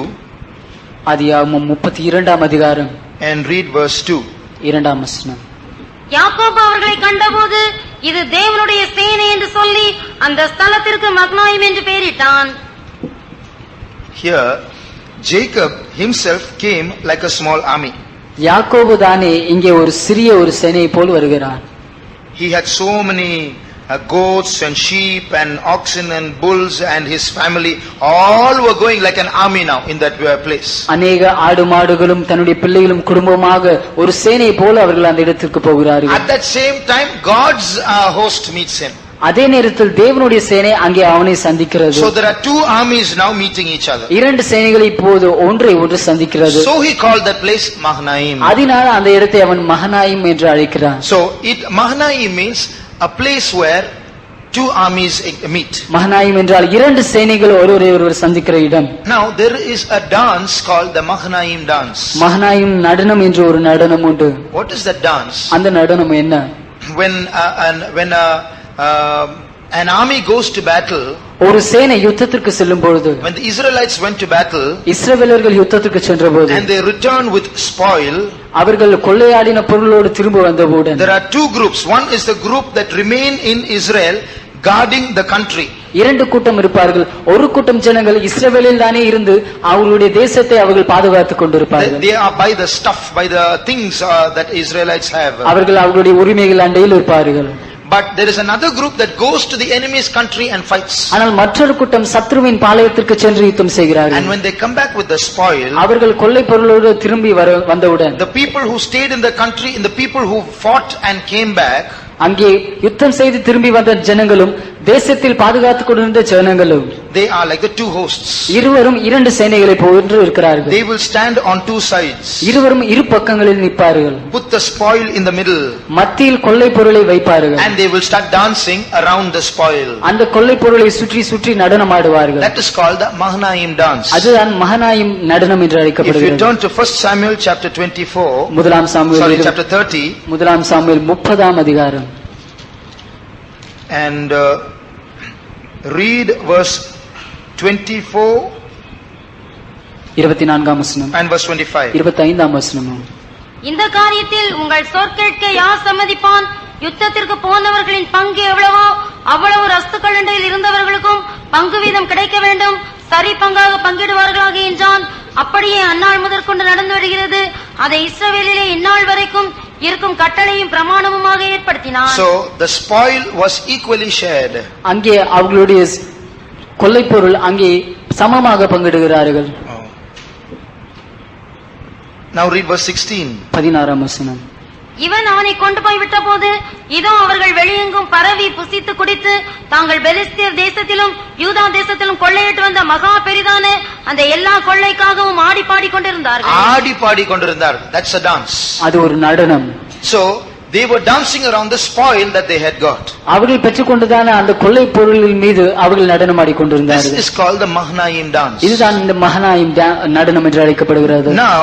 [SPEAKER 2] ஆதியாகமம் 32ஆம் அதிகாரம்
[SPEAKER 1] and read verse 2.
[SPEAKER 2] 2ஆம் வசனம்.
[SPEAKER 3] யாக்கோபு அவர்களை கண்டபோது இது தேவனுடைய சேனை என்று சொல்லி அந்த ஸ்தலத்திற்கு மக்னாயிம் என்று பெயரிட்டான்.
[SPEAKER 1] Here Jacob himself came like a small army.
[SPEAKER 2] யாக்கோபு தானே இங்கே ஒரு சிறிய ஒரு சேனை போல் வருகிறான்.
[SPEAKER 1] He had so many goats and sheep and oxen and bulls and his family all were going like an army now in that place.
[SPEAKER 2] அநேக ஆடு மாடுகளும் தன்னுடைய பிள்ளைகளும் குடும்பமாக ஒரு சேனை போல அவர்கள் அந்த இடத்திற்கு போகிறார்கள்.
[SPEAKER 1] At that same time God's host meets him.
[SPEAKER 2] அதே நேரத்தில் தேவனுடைய சேனை அங்கே அவனை சந்திக்கிறது.
[SPEAKER 1] So there are two armies now meeting each other.
[SPEAKER 2] இரண்டு சேனைகள் இப்போது ஒன்றை ஒன்று சந்திக்கிறது.
[SPEAKER 1] So he called that place Mahanaim.
[SPEAKER 2] அதனால் அந்த இடத்தை அவன் மகனாயிம் என்று அழைக்கிறான்.
[SPEAKER 1] So Mahanaim means a place where two armies meet.
[SPEAKER 2] மகனாயிம் என்றால் இரண்டு சேனைகள் ஒருவரை ஒருவர் சந்திக்கிற இடம்.
[SPEAKER 1] Now there is a dance called the Mahanaim dance.
[SPEAKER 2] மகனாயிம் நடனம் என்று ஒரு நடனம் உண்டு.
[SPEAKER 1] What is that dance?
[SPEAKER 2] அந்த நடனம் என்ன?
[SPEAKER 1] When an army goes to battle,
[SPEAKER 2] ஒரு சேனை யுத்தத்திற்கு செல்லும் பொழுது,
[SPEAKER 1] when the Israelites went to battle
[SPEAKER 2] இஸ்ரவேலர்கள் யுத்தத்திற்கு சென்றபோது,
[SPEAKER 1] and they returned with spoil,
[SPEAKER 2] அவர்கள் கொள்ளையாடின பொருளோடு திரும்ப வந்தபோது,
[SPEAKER 1] there are two groups. One is the group that remain in Israel guarding the country.
[SPEAKER 2] இரண்டு கூட்டம் இருப்பார்கள். ஒரு கூட்டம் ஜனங்கள் இஸ்ரவேலில் தானே இருந்து அவர்களுடைய தேசத்தை அவர்கள் பாதுகாத்துக் கொண்டிருப்பார்கள்.
[SPEAKER 1] They are by the stuff, by the things that Israelites have.
[SPEAKER 2] அவர்கள் அவர்களுடைய உரிமைகள் அண்டையில் இருப்பார்கள்.
[SPEAKER 1] But there is another group that goes to the enemy's country and fights.
[SPEAKER 2] ஆனால் மற்றொரு கூட்டம் சத்ருவின் பாளையத்திற்கு சென்று யுத்தம் செய்கிறார்கள்.
[SPEAKER 1] And when they come back with the spoil,
[SPEAKER 2] அவர்கள் கொள்ளை பொருளோடு திரும்பி வந்தவுடன்,
[SPEAKER 1] the people who stayed in the country and the people who fought and came back,
[SPEAKER 2] அங்கே யுத்தம் செய்து திரும்பி வந்த ஜனங்களும் தேசத்தில் பாதுகாத்துக் கொண்டிருந்த ஜனங்களும்,
[SPEAKER 1] they are like the two hosts.
[SPEAKER 2] இருவரும் இரண்டு சேனைகளை போன்று இருக்கிறார்கள்.
[SPEAKER 1] They will stand on two sides.
[SPEAKER 2] இருவரும் இரு பக்கங்களில் நிற்பார்கள்.
[SPEAKER 1] Put the spoil in the middle.
[SPEAKER 2] மத்தியில் கொள்ளை பொருளை வைப்பார்கள்.
[SPEAKER 1] And they will start dancing around the spoil.
[SPEAKER 2] அந்த கொள்ளை பொருளை சுற்றி சுற்றி நடனமாடுவார்கள்.
[SPEAKER 1] That is called the Mahanaim dance.
[SPEAKER 2] அதுதான் மகனாயிம் நடனம் என்று
[SPEAKER 1] If you
[SPEAKER 2] அழைக்கப்படுகிறது.
[SPEAKER 1] turn to 1 Samuel chapter 24,
[SPEAKER 2] முதலாம் சாமுவேல்
[SPEAKER 1] chapter 30,
[SPEAKER 2] முதலாம் சாமுவேல் 30ஆம் அதிகாரம்
[SPEAKER 1] and read verse 24
[SPEAKER 2] 24ஆம் வசனம்
[SPEAKER 1] and verse 25.
[SPEAKER 2] 25ஆம் வசனம்.
[SPEAKER 3] இந்த காரியத்தில் உங்கள் சொற்கேட்க யார் சம்மதிப்பான்? யுத்தத்திற்கு போனவர்களின் பங்கு எவ்வளவோ அவ்வளவு ரஸ்துக்களில் இருந்தவர்களுக்கும் பங்கு வீதம் கிடைக்க வேண்டும், சரி பங்காக பங்கிடுவார்களாக என்றான். அப்படியே அந்நாள் முதற்கொண்டு நடந்து வருகிறது. அதை இஸ்ரவேலிலே இந்நாள் வரைக்கும் இருக்கும் கட்டளையும் பிரமாணமுமாக ஏற்படுத்தினான்.
[SPEAKER 1] So the spoil was equally shared.
[SPEAKER 2] அங்கே அவர்களுடைய கொள்ளை பொருள் அங்கே சமமாக பங்கிடுகிறார்கள்.
[SPEAKER 1] Now read verse 16.
[SPEAKER 2] 16ஆம் வசனம்.
[SPEAKER 3] இவன் அவனை கொண்டு போய் விட்ட போது, இதோ அவர்கள் வெளியெங்கும் பரவி புசித்து குடித்து தாங்கள் பெலிஸ்தியர் தேசத்திலும் யூதா தேசத்திலும் கொள்ளையிட்டு வந்த மகா பெரிதான அந்த எல்லா கொள்ளைக்காகவும் ஆடி பாடிக்கொண்டிருந்தார்கள்.
[SPEAKER 1] ஆடி பாடிக்கொண்டிருந்தார்கள். That's a dance.
[SPEAKER 2] அது ஒரு நடனம்.
[SPEAKER 1] So they were dancing around the spoil that they had got.
[SPEAKER 2] அவர்கள் பெற்றுக்கொண்டதான அந்த கொள்ளை பொருளின் மீது அவர்கள் நடனமாடி
[SPEAKER 1] This
[SPEAKER 2] கொண்டிருந்தார்கள்.
[SPEAKER 1] is called the Mahanaim dance.
[SPEAKER 2] இதுதான் இந்த மகனாயிம் நடனம் என்று அழைக்கப்படுகிறது.
[SPEAKER 1] Now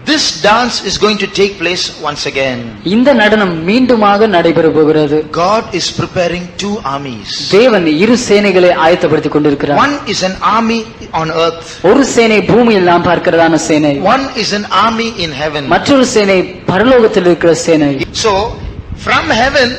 [SPEAKER 1] this dance is going to take place once again.
[SPEAKER 2] இந்த நடனம் மீண்டுமாக நடைபெற போகிறது.
[SPEAKER 1] God is preparing two armies.
[SPEAKER 2] தேவன் இரு சேனைகளை ஆயத்தப்படுத்திக் கொண்டிருக்கிறார்.
[SPEAKER 1] One is an army on earth.
[SPEAKER 2] ஒரு சேனை பூமியில் நாம் பார்க்கிறதான சேனை.
[SPEAKER 1] One is an army in heaven.
[SPEAKER 2] மற்றொரு சேனை பரலோகத்தில் இருக்கிற சேனை.
[SPEAKER 1] So from heaven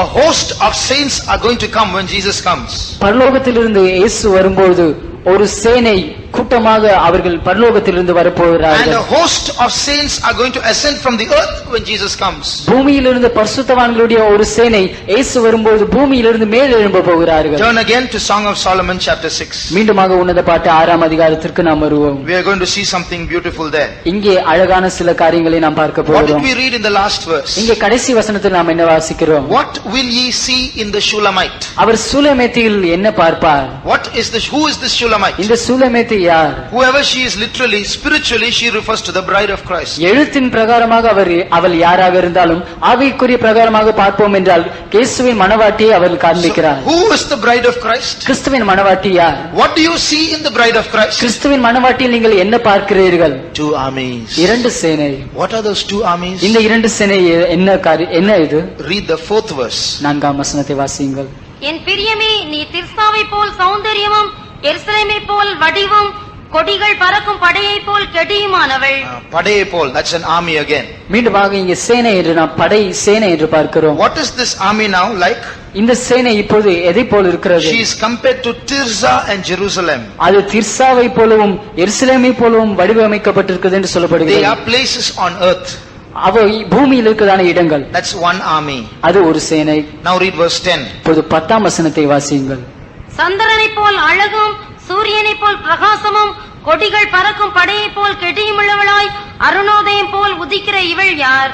[SPEAKER 1] a host of saints are going to come when Jesus comes.
[SPEAKER 2] பரலோகத்திலிருந்து இயேசு வரும்போது ஒரு சேனை கூட்டமாக அவர்கள் பரலோகத்திலிருந்து
[SPEAKER 1] And
[SPEAKER 2] வரப்போகிறார்கள்.
[SPEAKER 1] a host of saints are going to ascend from the earth when Jesus comes.
[SPEAKER 2] பூமியிலிருந்து பரிசுத்தவான்களுடைய ஒரு சேனை இயேசு வரும்போது பூமியிலிருந்து மேல் எழும்ப போகிறார்கள்.
[SPEAKER 1] Turn again to Song of Solomon chapter 6.
[SPEAKER 2] மீண்டுமாக உன்னத பாட்டு 6ஆம் அதிகாரத்திற்கு நாம் வருவோம்.
[SPEAKER 1] We are going to see something beautiful there.
[SPEAKER 2] இங்கே அழகான சில காரியங்களை நாம் பார்க்க
[SPEAKER 1] What did
[SPEAKER 2] போகிறோம்.
[SPEAKER 1] we read in the last verse?
[SPEAKER 2] இங்கே கடைசி வசனத்தில் நாம் என்ன வாசிக்கிறோம்?
[SPEAKER 1] What will ye see in the Shulamite?
[SPEAKER 2] அவர் சூலமேத்தியில் என்ன பார்ப்பார்?
[SPEAKER 1] Who is this Shulamite?
[SPEAKER 2] இந்த சூலமேத்தி யார்?
[SPEAKER 1] Whoever she is, literally, spiritually, she refers to the bride of Christ.
[SPEAKER 2] எழுத்தின் பிரகாரமாக அவள் யாராக இருந்தாலும் ஆவிக்குரிய பிரகாரமாக பார்ப்போம் என்றால் இயேசுவின் மணவாட்டியை அவள் காண்பிக்கிறார்.
[SPEAKER 1] Who is the bride of Christ?
[SPEAKER 2] கிறிஸ்துவின் மணவாட்டி யார்?
[SPEAKER 1] What do you see in the bride of Christ?
[SPEAKER 2] கிறிஸ்துவின் மணவாட்டியில் நீங்கள் என்ன பார்க்கிறீர்கள்?
[SPEAKER 1] Two armies.
[SPEAKER 2] இரண்டு சேனை.
[SPEAKER 1] What are those two armies?
[SPEAKER 2] இந்த இரண்டு சேனை என்ன இது?
[SPEAKER 1] Read the 4th verse.
[SPEAKER 2] 4ஆம் வசனத்தை வாசியுங்கள்.
[SPEAKER 3] என் பிரியமே, நீ திர்சாவை போல் சௌந்தரியமும் எருசலேமை போல் வடிவும் கொடிகள் பறக்கும் படையை போல் கெடியுமானவள்.
[SPEAKER 1] படையை போல், that's an army again.
[SPEAKER 2] மீண்டுமாக இங்கே சேனை என்று நாம் படை சேனை என்று பார்க்கிறோம்.
[SPEAKER 1] What is this army now like?
[SPEAKER 2] இந்த சேனை இப்போது எதை போல் இருக்கிறது?
[SPEAKER 1] She is compared to Tirzah and Jerusalem.
[SPEAKER 2] அது திர்சாவை போலவும் எருசலேமை போலவும் வடிவமைக்கப்பட்டிருக்கிறது என்று
[SPEAKER 1] They
[SPEAKER 2] சொல்லப்படுகிறது.
[SPEAKER 1] are places on earth.
[SPEAKER 2] அவை பூமியில் இருக்கிறதான இடங்கள்.
[SPEAKER 1] That's one army.
[SPEAKER 2] அது ஒரு சேனை.
[SPEAKER 1] Now read verse 10.
[SPEAKER 2] இப்போது 10ஆம் வசனத்தை வாசியுங்கள்.
[SPEAKER 3] சந்திரனை போல் அழகும் சூரியனை போல் பிரகாசமும் கொடிகள் பறக்கும் படையை போல் கெடியுமுள்ளவளாய் அருணோதயம் போல் உதிக்கிற இவள் யார்?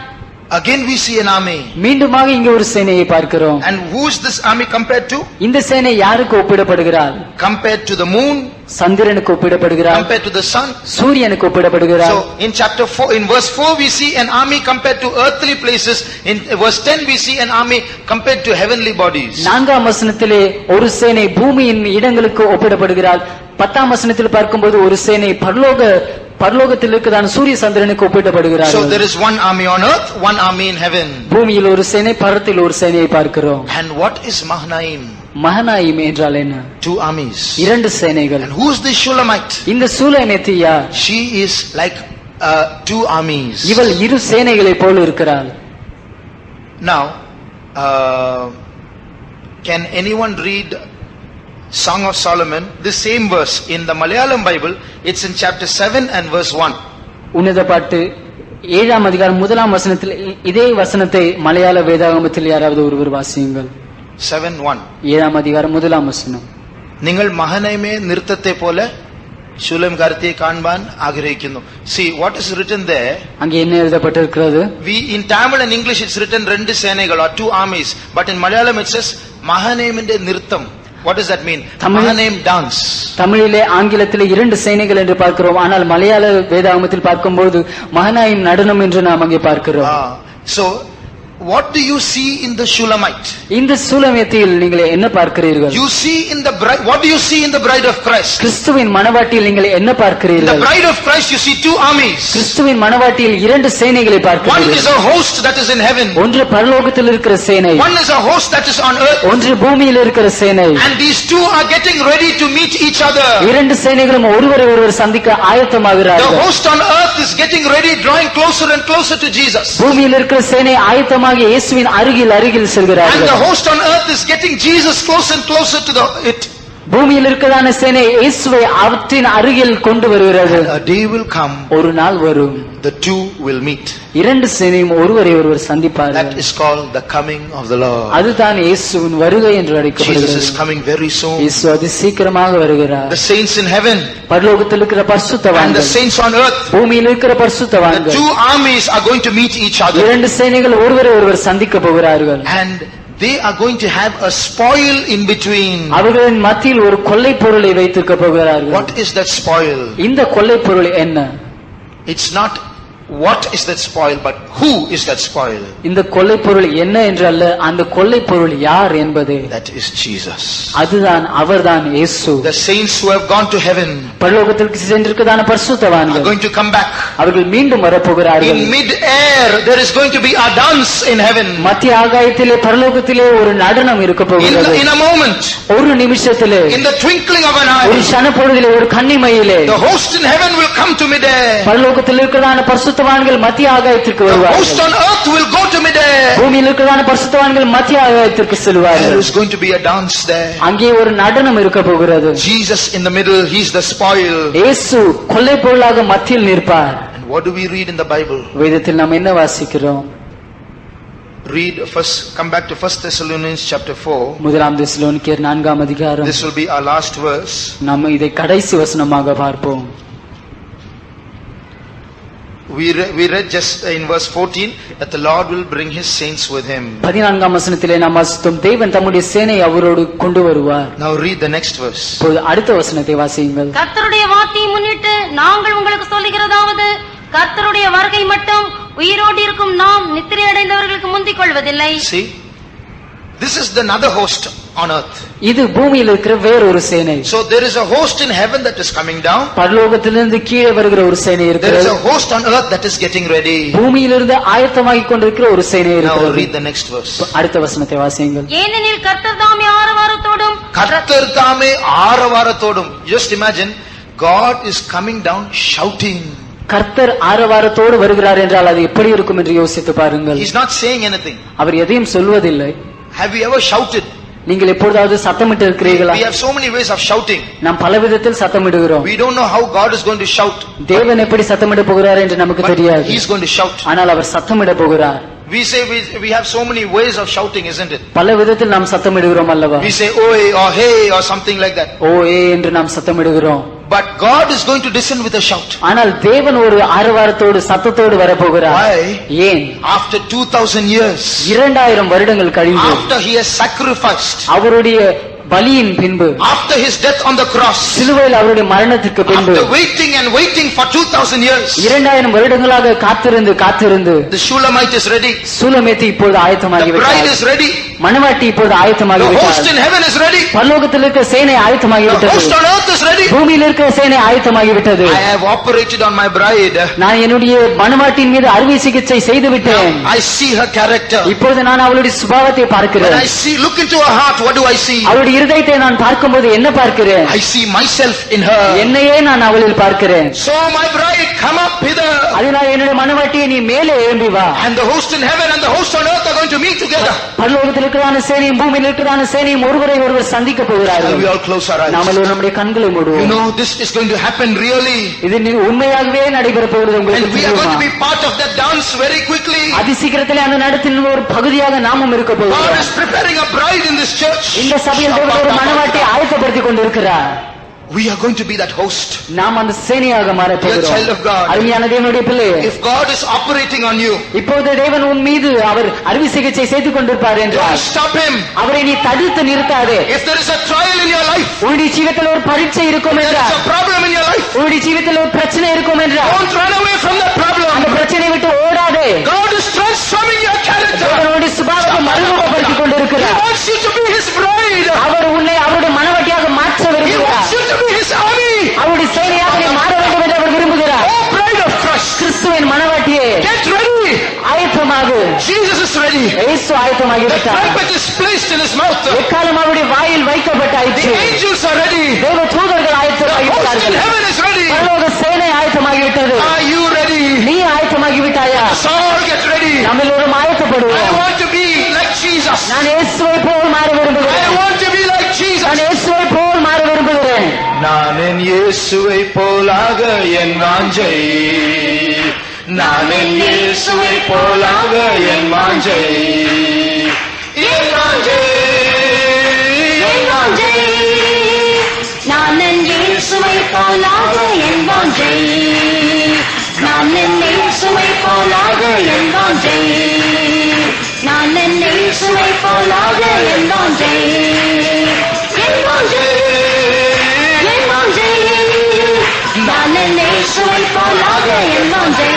[SPEAKER 1] Again we see an army.
[SPEAKER 2] மீண்டுமாக இங்கே ஒரு சேனையை பார்க்கிறோம்.
[SPEAKER 1] And who is this army compared to?
[SPEAKER 2] இந்த சேனை யாருக்கு ஒப்பிடப்படுகிறார்?
[SPEAKER 1] Compared to the moon,
[SPEAKER 2] சந்திரனுக்கு ஒப்பிடப்படுகிறார்.
[SPEAKER 1] compared to the sun.
[SPEAKER 2] சூரியனுக்கு ஒப்பிடப்படுகிறார்.
[SPEAKER 1] So in chapter 4, in verse 4 we see an army compared to earthly places. In verse 10 we see an army compared to heavenly bodies.
[SPEAKER 2] 4ஆம் வசனத்திலே ஒரு சேனை பூமியின் இடங்களுக்கு ஒப்பிடப்படுகிறார். 10ஆம் வசனத்தில் பார்க்கும்போது ஒரு சேனை பரலோகத்தில் இருக்கிறதான சூரிய சந்திரனுக்கு ஒப்பிடப்படுகிறார்.
[SPEAKER 1] So there is one army on earth, one army in heaven.
[SPEAKER 2] பூமியில் ஒரு சேனை, பரத்தில் ஒரு சேனையை பார்க்கிறோம்.
[SPEAKER 1] And what is Mahanaim?
[SPEAKER 2] மகனாயிம் என்றால் என்ன?
[SPEAKER 1] 2 armies.
[SPEAKER 2] 2 சேனைகள்.
[SPEAKER 1] And who is this Shulamite?
[SPEAKER 2] இந்த சூலமேத்தி யார்?
[SPEAKER 1] She is like 2 armies.
[SPEAKER 2] இவள் 2 சேனைகளை போல இருக்கிறாள்.
[SPEAKER 1] Now, can anyone read Song of Solomon, this same verse in the Malayalam Bible? It's in chapter 7 and verse 1.
[SPEAKER 2] உன்னத பாட்டு 7ஆம் அதிகாரம் 1ஆம் வசனத்தில் இதே வசனத்தை மலையாள வேதாகமத்தில் யாராவது ஒருவர் வாசியுங்கள்.
[SPEAKER 1] 7:1.
[SPEAKER 2] 7ஆம் அதிகாரம் 1ஆம் வசனம்.
[SPEAKER 1] നിങ്ങൾ മഹനൈമേ നിർത്തത്തെ പോലെ ശൂലംകാരത്തെ കാണുവാൻ ആഗ്രഹിക്കുന്നു. See what is written there.
[SPEAKER 2] அங்கே என்ன எழுதப்பட்டிருக்கிறது?
[SPEAKER 1] We in Tamil and English it's written 2 சேனைகள் or 2 armies, but in Malayalam it says മഹനൈമിന്റെ നൃത്തം. What does that mean? Mahanaim dance.
[SPEAKER 2] தமிழிலே ஆங்கிலத்திலே 2 சேனைகள் என்று பார்க்கிறோம். ஆனால் மலையாள வேதாகமத்தில் பார்க்கும்போது மகனாயிம் நடனம் என்று நாம் அங்கே பார்க்கிறோம்.
[SPEAKER 1] So what do you see in the Shulamite?
[SPEAKER 2] இந்த சூலமேத்தியில் நீங்கள் என்ன பார்க்கிறீர்கள்?
[SPEAKER 1] You see in the bride. What do you see in the bride of Christ?
[SPEAKER 2] கிறிஸ்துவின் மணவாட்டியில் நீங்கள் என்ன
[SPEAKER 1] In
[SPEAKER 2] பார்க்கிறீர்கள்?
[SPEAKER 1] the bride of Christ you see 2 armies.
[SPEAKER 2] கிறிஸ்துவின் மணவாட்டியில் 2 சேனைகளை
[SPEAKER 1] One is
[SPEAKER 2] பார்க்கிறீர்கள்.
[SPEAKER 1] a host that is in heaven.
[SPEAKER 2] ஒன்று பரலோகத்தில் இருக்கிற சேனை,
[SPEAKER 1] One is a host that is on earth.
[SPEAKER 2] ஒன்று பூமியில் இருக்கிற சேனை.
[SPEAKER 1] And these 2 are getting ready to meet each other.
[SPEAKER 2] 2 சேனைகளும் ஒருவரை ஒருவர் சந்திக்க
[SPEAKER 1] The
[SPEAKER 2] ஆயத்தமாகிறார்கள்.
[SPEAKER 1] host on earth is getting ready, drawing closer and closer to Jesus.
[SPEAKER 2] பூமியில் இருக்கிற சேனை ஆயத்தமாக இயேசுவின் அருகில்
[SPEAKER 1] And
[SPEAKER 2] செல்கிறார்கள்.
[SPEAKER 1] the host on earth is getting Jesus closer and closer to it.
[SPEAKER 2] பூமியில் இருக்கிறதான சேனை இயேசுவை அவற்றின் அருகில் கொண்டு வருகிறது.
[SPEAKER 1] A day will come,
[SPEAKER 2] ஒரு நாள் வரும்,
[SPEAKER 1] the 2 will meet.
[SPEAKER 2] 2 சேனையும் ஒருவரை ஒருவர் சந்திப்பார்கள்.
[SPEAKER 1] That is called the coming of the Lord.
[SPEAKER 2] அதுதான் இயேசுவின் வருகை என்று
[SPEAKER 1] Jesus
[SPEAKER 2] அழைக்கப்படுகிறது.
[SPEAKER 1] is coming very soon.
[SPEAKER 2] இயேசு அதி சீக்கிரமாக வருகிறார்.
[SPEAKER 1] The saints in heaven
[SPEAKER 2] பரலோகத்தில் இருக்கிற
[SPEAKER 1] and the
[SPEAKER 2] பரிசுத்தவான்கள்,
[SPEAKER 1] saints on earth,
[SPEAKER 2] பூமியில் இருக்கிற
[SPEAKER 1] the
[SPEAKER 2] பரிசுத்தவான்கள்,
[SPEAKER 1] 2 armies are going to meet each other.
[SPEAKER 2] 2 சேனைகள் ஒருவரை ஒருவர் சந்திக்க போகிறார்கள்.
[SPEAKER 1] And they are going to have a spoil in between.
[SPEAKER 2] அவர்களின் மத்தியில் ஒரு கொள்ளை பொருளை வைத்திருக்க போகிறார்கள்.
[SPEAKER 1] What is that spoil?
[SPEAKER 2] இந்த கொள்ளை பொருள் என்ன?
[SPEAKER 1] It's not what is that spoil, but who is that spoil?
[SPEAKER 2] இந்த கொள்ளை பொருள் என்ன என்றல்ல, அந்த கொள்ளை பொருள் யார் என்பது.
[SPEAKER 1] That is Jesus.
[SPEAKER 2] அதுதான் அவர்தான் இயேசு.
[SPEAKER 1] The saints who have gone to heaven
[SPEAKER 2] பரலோகத்திற்கு சென்றிருக்கிறதான
[SPEAKER 1] are
[SPEAKER 2] பரிசுத்தவான்கள்
[SPEAKER 1] going to come back.
[SPEAKER 2] அவர்கள் மீண்டும் வரப்போகிறார்கள்.
[SPEAKER 1] In mid-air there is going to be a dance in heaven.
[SPEAKER 2] மத்திய ஆகாயத்திலே பரலோகத்திலே ஒரு நடனம் இருக்க போகிறது.
[SPEAKER 1] In a moment,
[SPEAKER 2] ஒரு நிமிஷத்திலே,
[SPEAKER 1] in the twinkling of an
[SPEAKER 2] ஒரு
[SPEAKER 1] eye,
[SPEAKER 2] சனப்பொழுதிலே, ஒரு கன்னிமையிலே
[SPEAKER 1] the host in heaven will come to mid-air.
[SPEAKER 2] பரலோகத்தில் இருக்கிறதான பரிசுத்தவான்கள் மத்திய ஆகாயத்திற்கு
[SPEAKER 1] The host
[SPEAKER 2] வருவார்கள்.
[SPEAKER 1] on earth will go to mid-air.
[SPEAKER 2] பூமியில் இருக்கிறதான பரிசுத்தவான்கள் மத்திய ஆகாயத்திற்கு
[SPEAKER 1] There
[SPEAKER 2] செல்வார்கள்.
[SPEAKER 1] is going to be a dance there.
[SPEAKER 2] அங்கே ஒரு நடனம் இருக்க போகிறது.
[SPEAKER 1] Jesus in the middle, he's the spoil.
[SPEAKER 2] இயேசு கொள்ளை பொருளாக மத்தியில் நிற்பார்.
[SPEAKER 1] And what do we read in the Bible?
[SPEAKER 2] வேதத்தில் நாம் என்ன வாசிக்கிறோம்?
[SPEAKER 1] Come back to 1 Thessalonians chapter 4.
[SPEAKER 2] முதலாம் தெசலோனிக்கேயர் 4ஆம் அதிகாரம்.
[SPEAKER 1] This will be our last verse.
[SPEAKER 2] நாம் இதை கடைசி வசனமாக பார்ப்போம்.
[SPEAKER 1] We read just in verse 14 that the Lord will bring his saints with him.
[SPEAKER 2] 14ஆம் வசனத்திலே நாம் வாசித்தோம், தேவன் தம்முடைய சேனை அவரோடு கொண்டு வருவார்.
[SPEAKER 1] Now read the next verse.
[SPEAKER 2] இப்போது அடுத்த வசனத்தை வாசியுங்கள்.
[SPEAKER 3] கர்த்தருடைய வார்த்தையை முன்னிட்டு நாங்கள் உங்களுக்கு சொல்லுகிறதாவது, கர்த்தருடைய வருகை மட்டும் உயிரோடு இருக்கும் நாம் நித்திரை அடைந்தவர்களுக்கு முந்திக் கொள்வதில்லை.
[SPEAKER 1] See, this is the another host on earth.
[SPEAKER 2] இது பூமியில் இருக்கிற வேறொரு சேனை.
[SPEAKER 1] So there is a host in heaven that is coming down.
[SPEAKER 2] பரலோகத்திலிருந்து கீழே வருகிற ஒரு சேனை
[SPEAKER 1] There is
[SPEAKER 2] இருக்கிறது.
[SPEAKER 1] a host on earth that is getting ready.
[SPEAKER 2] பூமியிலிருந்து ஆயத்தமாகிக் கொண்டிருக்கிற ஒரு சேனை
[SPEAKER 1] Now
[SPEAKER 2] இருக்கிறது.
[SPEAKER 1] read the next verse.
[SPEAKER 2] அடுத்த வசனத்தை வாசியுங்கள்.
[SPEAKER 3] ஏனெனில் கர்த்தர் தாமே ஆரவாரத்தோடும்
[SPEAKER 1] கர்த்தர் தாமே ஆரவாரத்தோடும். Just imagine, God is coming down shouting.
[SPEAKER 2] கர்த்தர் ஆரவாரத்தோடு வருகிறார் என்றால் அது எப்படி இருக்கும் என்று யோசித்து பாருங்கள்.
[SPEAKER 1] He's not saying anything.
[SPEAKER 2] அவர் எதையும் சொல்வதில்லை.
[SPEAKER 1] Have you ever shouted?
[SPEAKER 2] நீங்கள் எப்பொழுதாவது சத்தமிட்டு இருக்கிறீர்களா?
[SPEAKER 1] We have so many ways of shouting.
[SPEAKER 2] நாம் பல விதத்தில் சத்தமிடுகிறோம்.
[SPEAKER 1] We don't know how God is going to shout.
[SPEAKER 2] தேவன் எப்படி சத்தமிட போகிறார் என்று நமக்கு
[SPEAKER 1] But
[SPEAKER 2] தெரியாது.
[SPEAKER 1] He's going to shout.
[SPEAKER 2] ஆனால் அவர் சத்தமிட போகிறார்.
[SPEAKER 1] We say we have so many ways of shouting, isn't it?
[SPEAKER 2] பல விதத்தில் நாம் சத்தமிடுகிறோம் அல்லவா?
[SPEAKER 1] We say oi or hey or something like that.
[SPEAKER 2] ஓ ஏ என்று நாம் சத்தமிடுகிறோம்.
[SPEAKER 1] But God is going to descend with a shout.
[SPEAKER 2] ஆனால் தேவன் ஒரு ஆரவாரத்தோடு சத்தத்தோடு வரப்போகிறார்.
[SPEAKER 1] Why?
[SPEAKER 2] ஏன்?
[SPEAKER 1] After 2000 years,
[SPEAKER 2] 2000 வருடங்கள் கழிந்து,
[SPEAKER 1] after he has sacrificed,
[SPEAKER 2] அவருடைய பலியின் பின்பு,
[SPEAKER 1] after his death on the cross,
[SPEAKER 2] சிலுவையில் அவருடைய மரணத்திற்கு பின்பு,
[SPEAKER 1] after waiting and waiting for 2000 years,
[SPEAKER 2] 2000 வருடங்களாக காத்திருந்து
[SPEAKER 1] the Shulamite is ready,
[SPEAKER 2] சூலமேத்து இப்போது
[SPEAKER 1] the bride
[SPEAKER 2] ஆயத்தமாகிவிட்டார்.
[SPEAKER 1] is ready,
[SPEAKER 2] மணவாட்டி இப்போது
[SPEAKER 1] the host
[SPEAKER 2] ஆயத்தமாகிவிட்டார்.
[SPEAKER 1] in heaven is ready,
[SPEAKER 2] பரலோகத்தில் இருக்கிற சேனை
[SPEAKER 1] the
[SPEAKER 2] ஆயத்தமாகிவிட்டது.
[SPEAKER 1] host on earth is ready.
[SPEAKER 2] பூமியில் இருக்கிற சேனை ஆயத்தமாகிவிட்டது.
[SPEAKER 1] I have operated on my bride.
[SPEAKER 2] நான் என்னுடைய மணவாட்டின் மீது அறுவை சிகிச்சை செய்து விட்டேன்.
[SPEAKER 1] I see her character.
[SPEAKER 2] இப்போது நான் அவளுடைய சுபாவத்தை
[SPEAKER 1] When
[SPEAKER 2] பார்க்கிறேன்.
[SPEAKER 1] I look into her heart, what do I see?
[SPEAKER 2] அவளுடைய இருதயத்தை நான் பார்க்கும்போது என்ன பார்க்கிறேன்?
[SPEAKER 1] I see myself in her.
[SPEAKER 2] என்னையே நான் அவளில் பார்க்கிறேன்.
[SPEAKER 1] So my bride, come up hither.
[SPEAKER 2] அதனால் என்னுடைய மணவாட்டியை நீ மேலே எழும்பி வா.
[SPEAKER 1] And the host in heaven and the host on earth are going to meet together.
[SPEAKER 2] பரலோகத்தில் இருக்கிறதான சேனையும் பூமியில் இருக்கிறதான சேனையும் ஒருவரை ஒருவர் சந்திக்க
[SPEAKER 1] Shall
[SPEAKER 2] போகிறார்கள்.
[SPEAKER 1] we all close our
[SPEAKER 2] நாம்
[SPEAKER 1] eyes?
[SPEAKER 2] எல்லோரும் நம்முடைய கண்களை
[SPEAKER 1] You
[SPEAKER 2] மூடுவோம்.
[SPEAKER 1] know, this is going to happen really.
[SPEAKER 2] இது உண்மையாகவே நடைபெற போகிறது
[SPEAKER 1] And
[SPEAKER 2] உங்களுக்கு
[SPEAKER 1] we are going to
[SPEAKER 2] தெரியுமா?
[SPEAKER 1] be part of that dance very quickly.
[SPEAKER 2] அதிசீக்கிரத்திலே அந்த நடத்தின் ஒரு பகுதியாக நாமும் இருக்க
[SPEAKER 1] God
[SPEAKER 2] போகிறோம்.
[SPEAKER 1] is preparing a bride in this church.
[SPEAKER 2] இந்த சபையில் தேவன் ஒரு மணவாட்டை ஆயத்தப்படுத்திக் கொண்டிருக்கிறார்.
[SPEAKER 1] We are going to be that host.
[SPEAKER 2] நாம் அந்த சேனையாக மாறப்
[SPEAKER 1] Dear child
[SPEAKER 2] போகிறோம்.
[SPEAKER 1] of God,
[SPEAKER 2] அருமையான தேவனுடைய பிள்ளை,
[SPEAKER 1] if God is operating on you,
[SPEAKER 2] இப்போது தேவன் உன் மீது அவர் அறுவை சிகிச்சை செய்து கொண்டிருப்பார்
[SPEAKER 1] don't
[SPEAKER 2] என்றால்
[SPEAKER 1] stop him.
[SPEAKER 2] அவரை நீ தடுத்து நிறுத்தாதே.
[SPEAKER 1] If there is a trial in your life,
[SPEAKER 2] உன்னுடைய ஜீவிதத்தில் ஒரு பரீட்சை இருக்கும்
[SPEAKER 1] there is
[SPEAKER 2] என்றால்,
[SPEAKER 1] a problem in your life,
[SPEAKER 2] உன்னுடைய ஜீவிதத்தில் ஒரு பிரச்சனை இருக்கும் என்றால்,
[SPEAKER 1] don't run away from that
[SPEAKER 2] அந்த
[SPEAKER 1] problem.
[SPEAKER 2] பிரச்சனையை விட்டு ஓடாதே.
[SPEAKER 1] God is transforming your character.
[SPEAKER 2] அவருடைய சுபாவத்தை மறுரூபப்படுத்திக்
[SPEAKER 1] He
[SPEAKER 2] கொண்டிருக்கிறார்.
[SPEAKER 1] wants you to be his bride.
[SPEAKER 2] அவர் உன்னை அவருடைய மனவாட்டியாக மாற்ற
[SPEAKER 1] He
[SPEAKER 2] விரும்புகிறார்.
[SPEAKER 1] wants you to be his army.
[SPEAKER 2] அவருடைய சேனையாக நீ மாற வேண்டும் என்று அவர் விரும்புகிறார்.
[SPEAKER 1] Oh, bride of Christ,
[SPEAKER 2] கிறிஸ்துவின் மனவாட்டியே,
[SPEAKER 1] get ready.
[SPEAKER 2] ஆயத்தமாக.
[SPEAKER 1] Jesus is ready.
[SPEAKER 2] இயேசு ஆயத்தமாகி
[SPEAKER 1] The
[SPEAKER 2] விட்டார்.
[SPEAKER 1] trumpet is placed in his mouth.
[SPEAKER 2] எக்காலம் அவருடைய வாயில்
[SPEAKER 1] The
[SPEAKER 2] வைக்கப்பட்டாயிற்று.
[SPEAKER 1] angels are ready.
[SPEAKER 2] தேவ தூதர்கள்
[SPEAKER 1] The
[SPEAKER 2] ஆயத்தமாகி
[SPEAKER 1] host in
[SPEAKER 2] விட்டார்கள்.
[SPEAKER 1] heaven is ready.
[SPEAKER 2] பரலோக சேனை ஆயத்தமாகி விட்டது.
[SPEAKER 1] Are you ready?
[SPEAKER 2] நீ ஆயத்தமாகி விட்டாயா?
[SPEAKER 1] Let's all get ready.
[SPEAKER 2] நாம் எல்லோரும்
[SPEAKER 1] I
[SPEAKER 2] ஆயத்தப்படுவோம்.
[SPEAKER 1] want to be like Jesus.
[SPEAKER 2] நான் இயேசுவை போல் மாற
[SPEAKER 1] I
[SPEAKER 2] விரும்புகிறேன்.
[SPEAKER 1] want to be like
[SPEAKER 2] நான்
[SPEAKER 1] Jesus.
[SPEAKER 2] இயேசுவை போல் மாற விரும்புகிறேன்.
[SPEAKER 1] நான் என் இயேசுவை போலாக என் வாஞ்சை, நான் என் இயேசுவை போலாக என் வாஞ்சை, என் வாஞ்சை, என் வாஞ்சை.
[SPEAKER 3] நான் என் இயேசுவை போலாக என் வாஞ்சை, நான் என் இயேசுவை போலாக என் வாஞ்சை, நான் என் இயேசுவை போலாக என் வாஞ்சை, என் வாஞ்சை, என் வாஞ்சை, நான் என் இயேசுவை போலாக என் வாஞ்சை.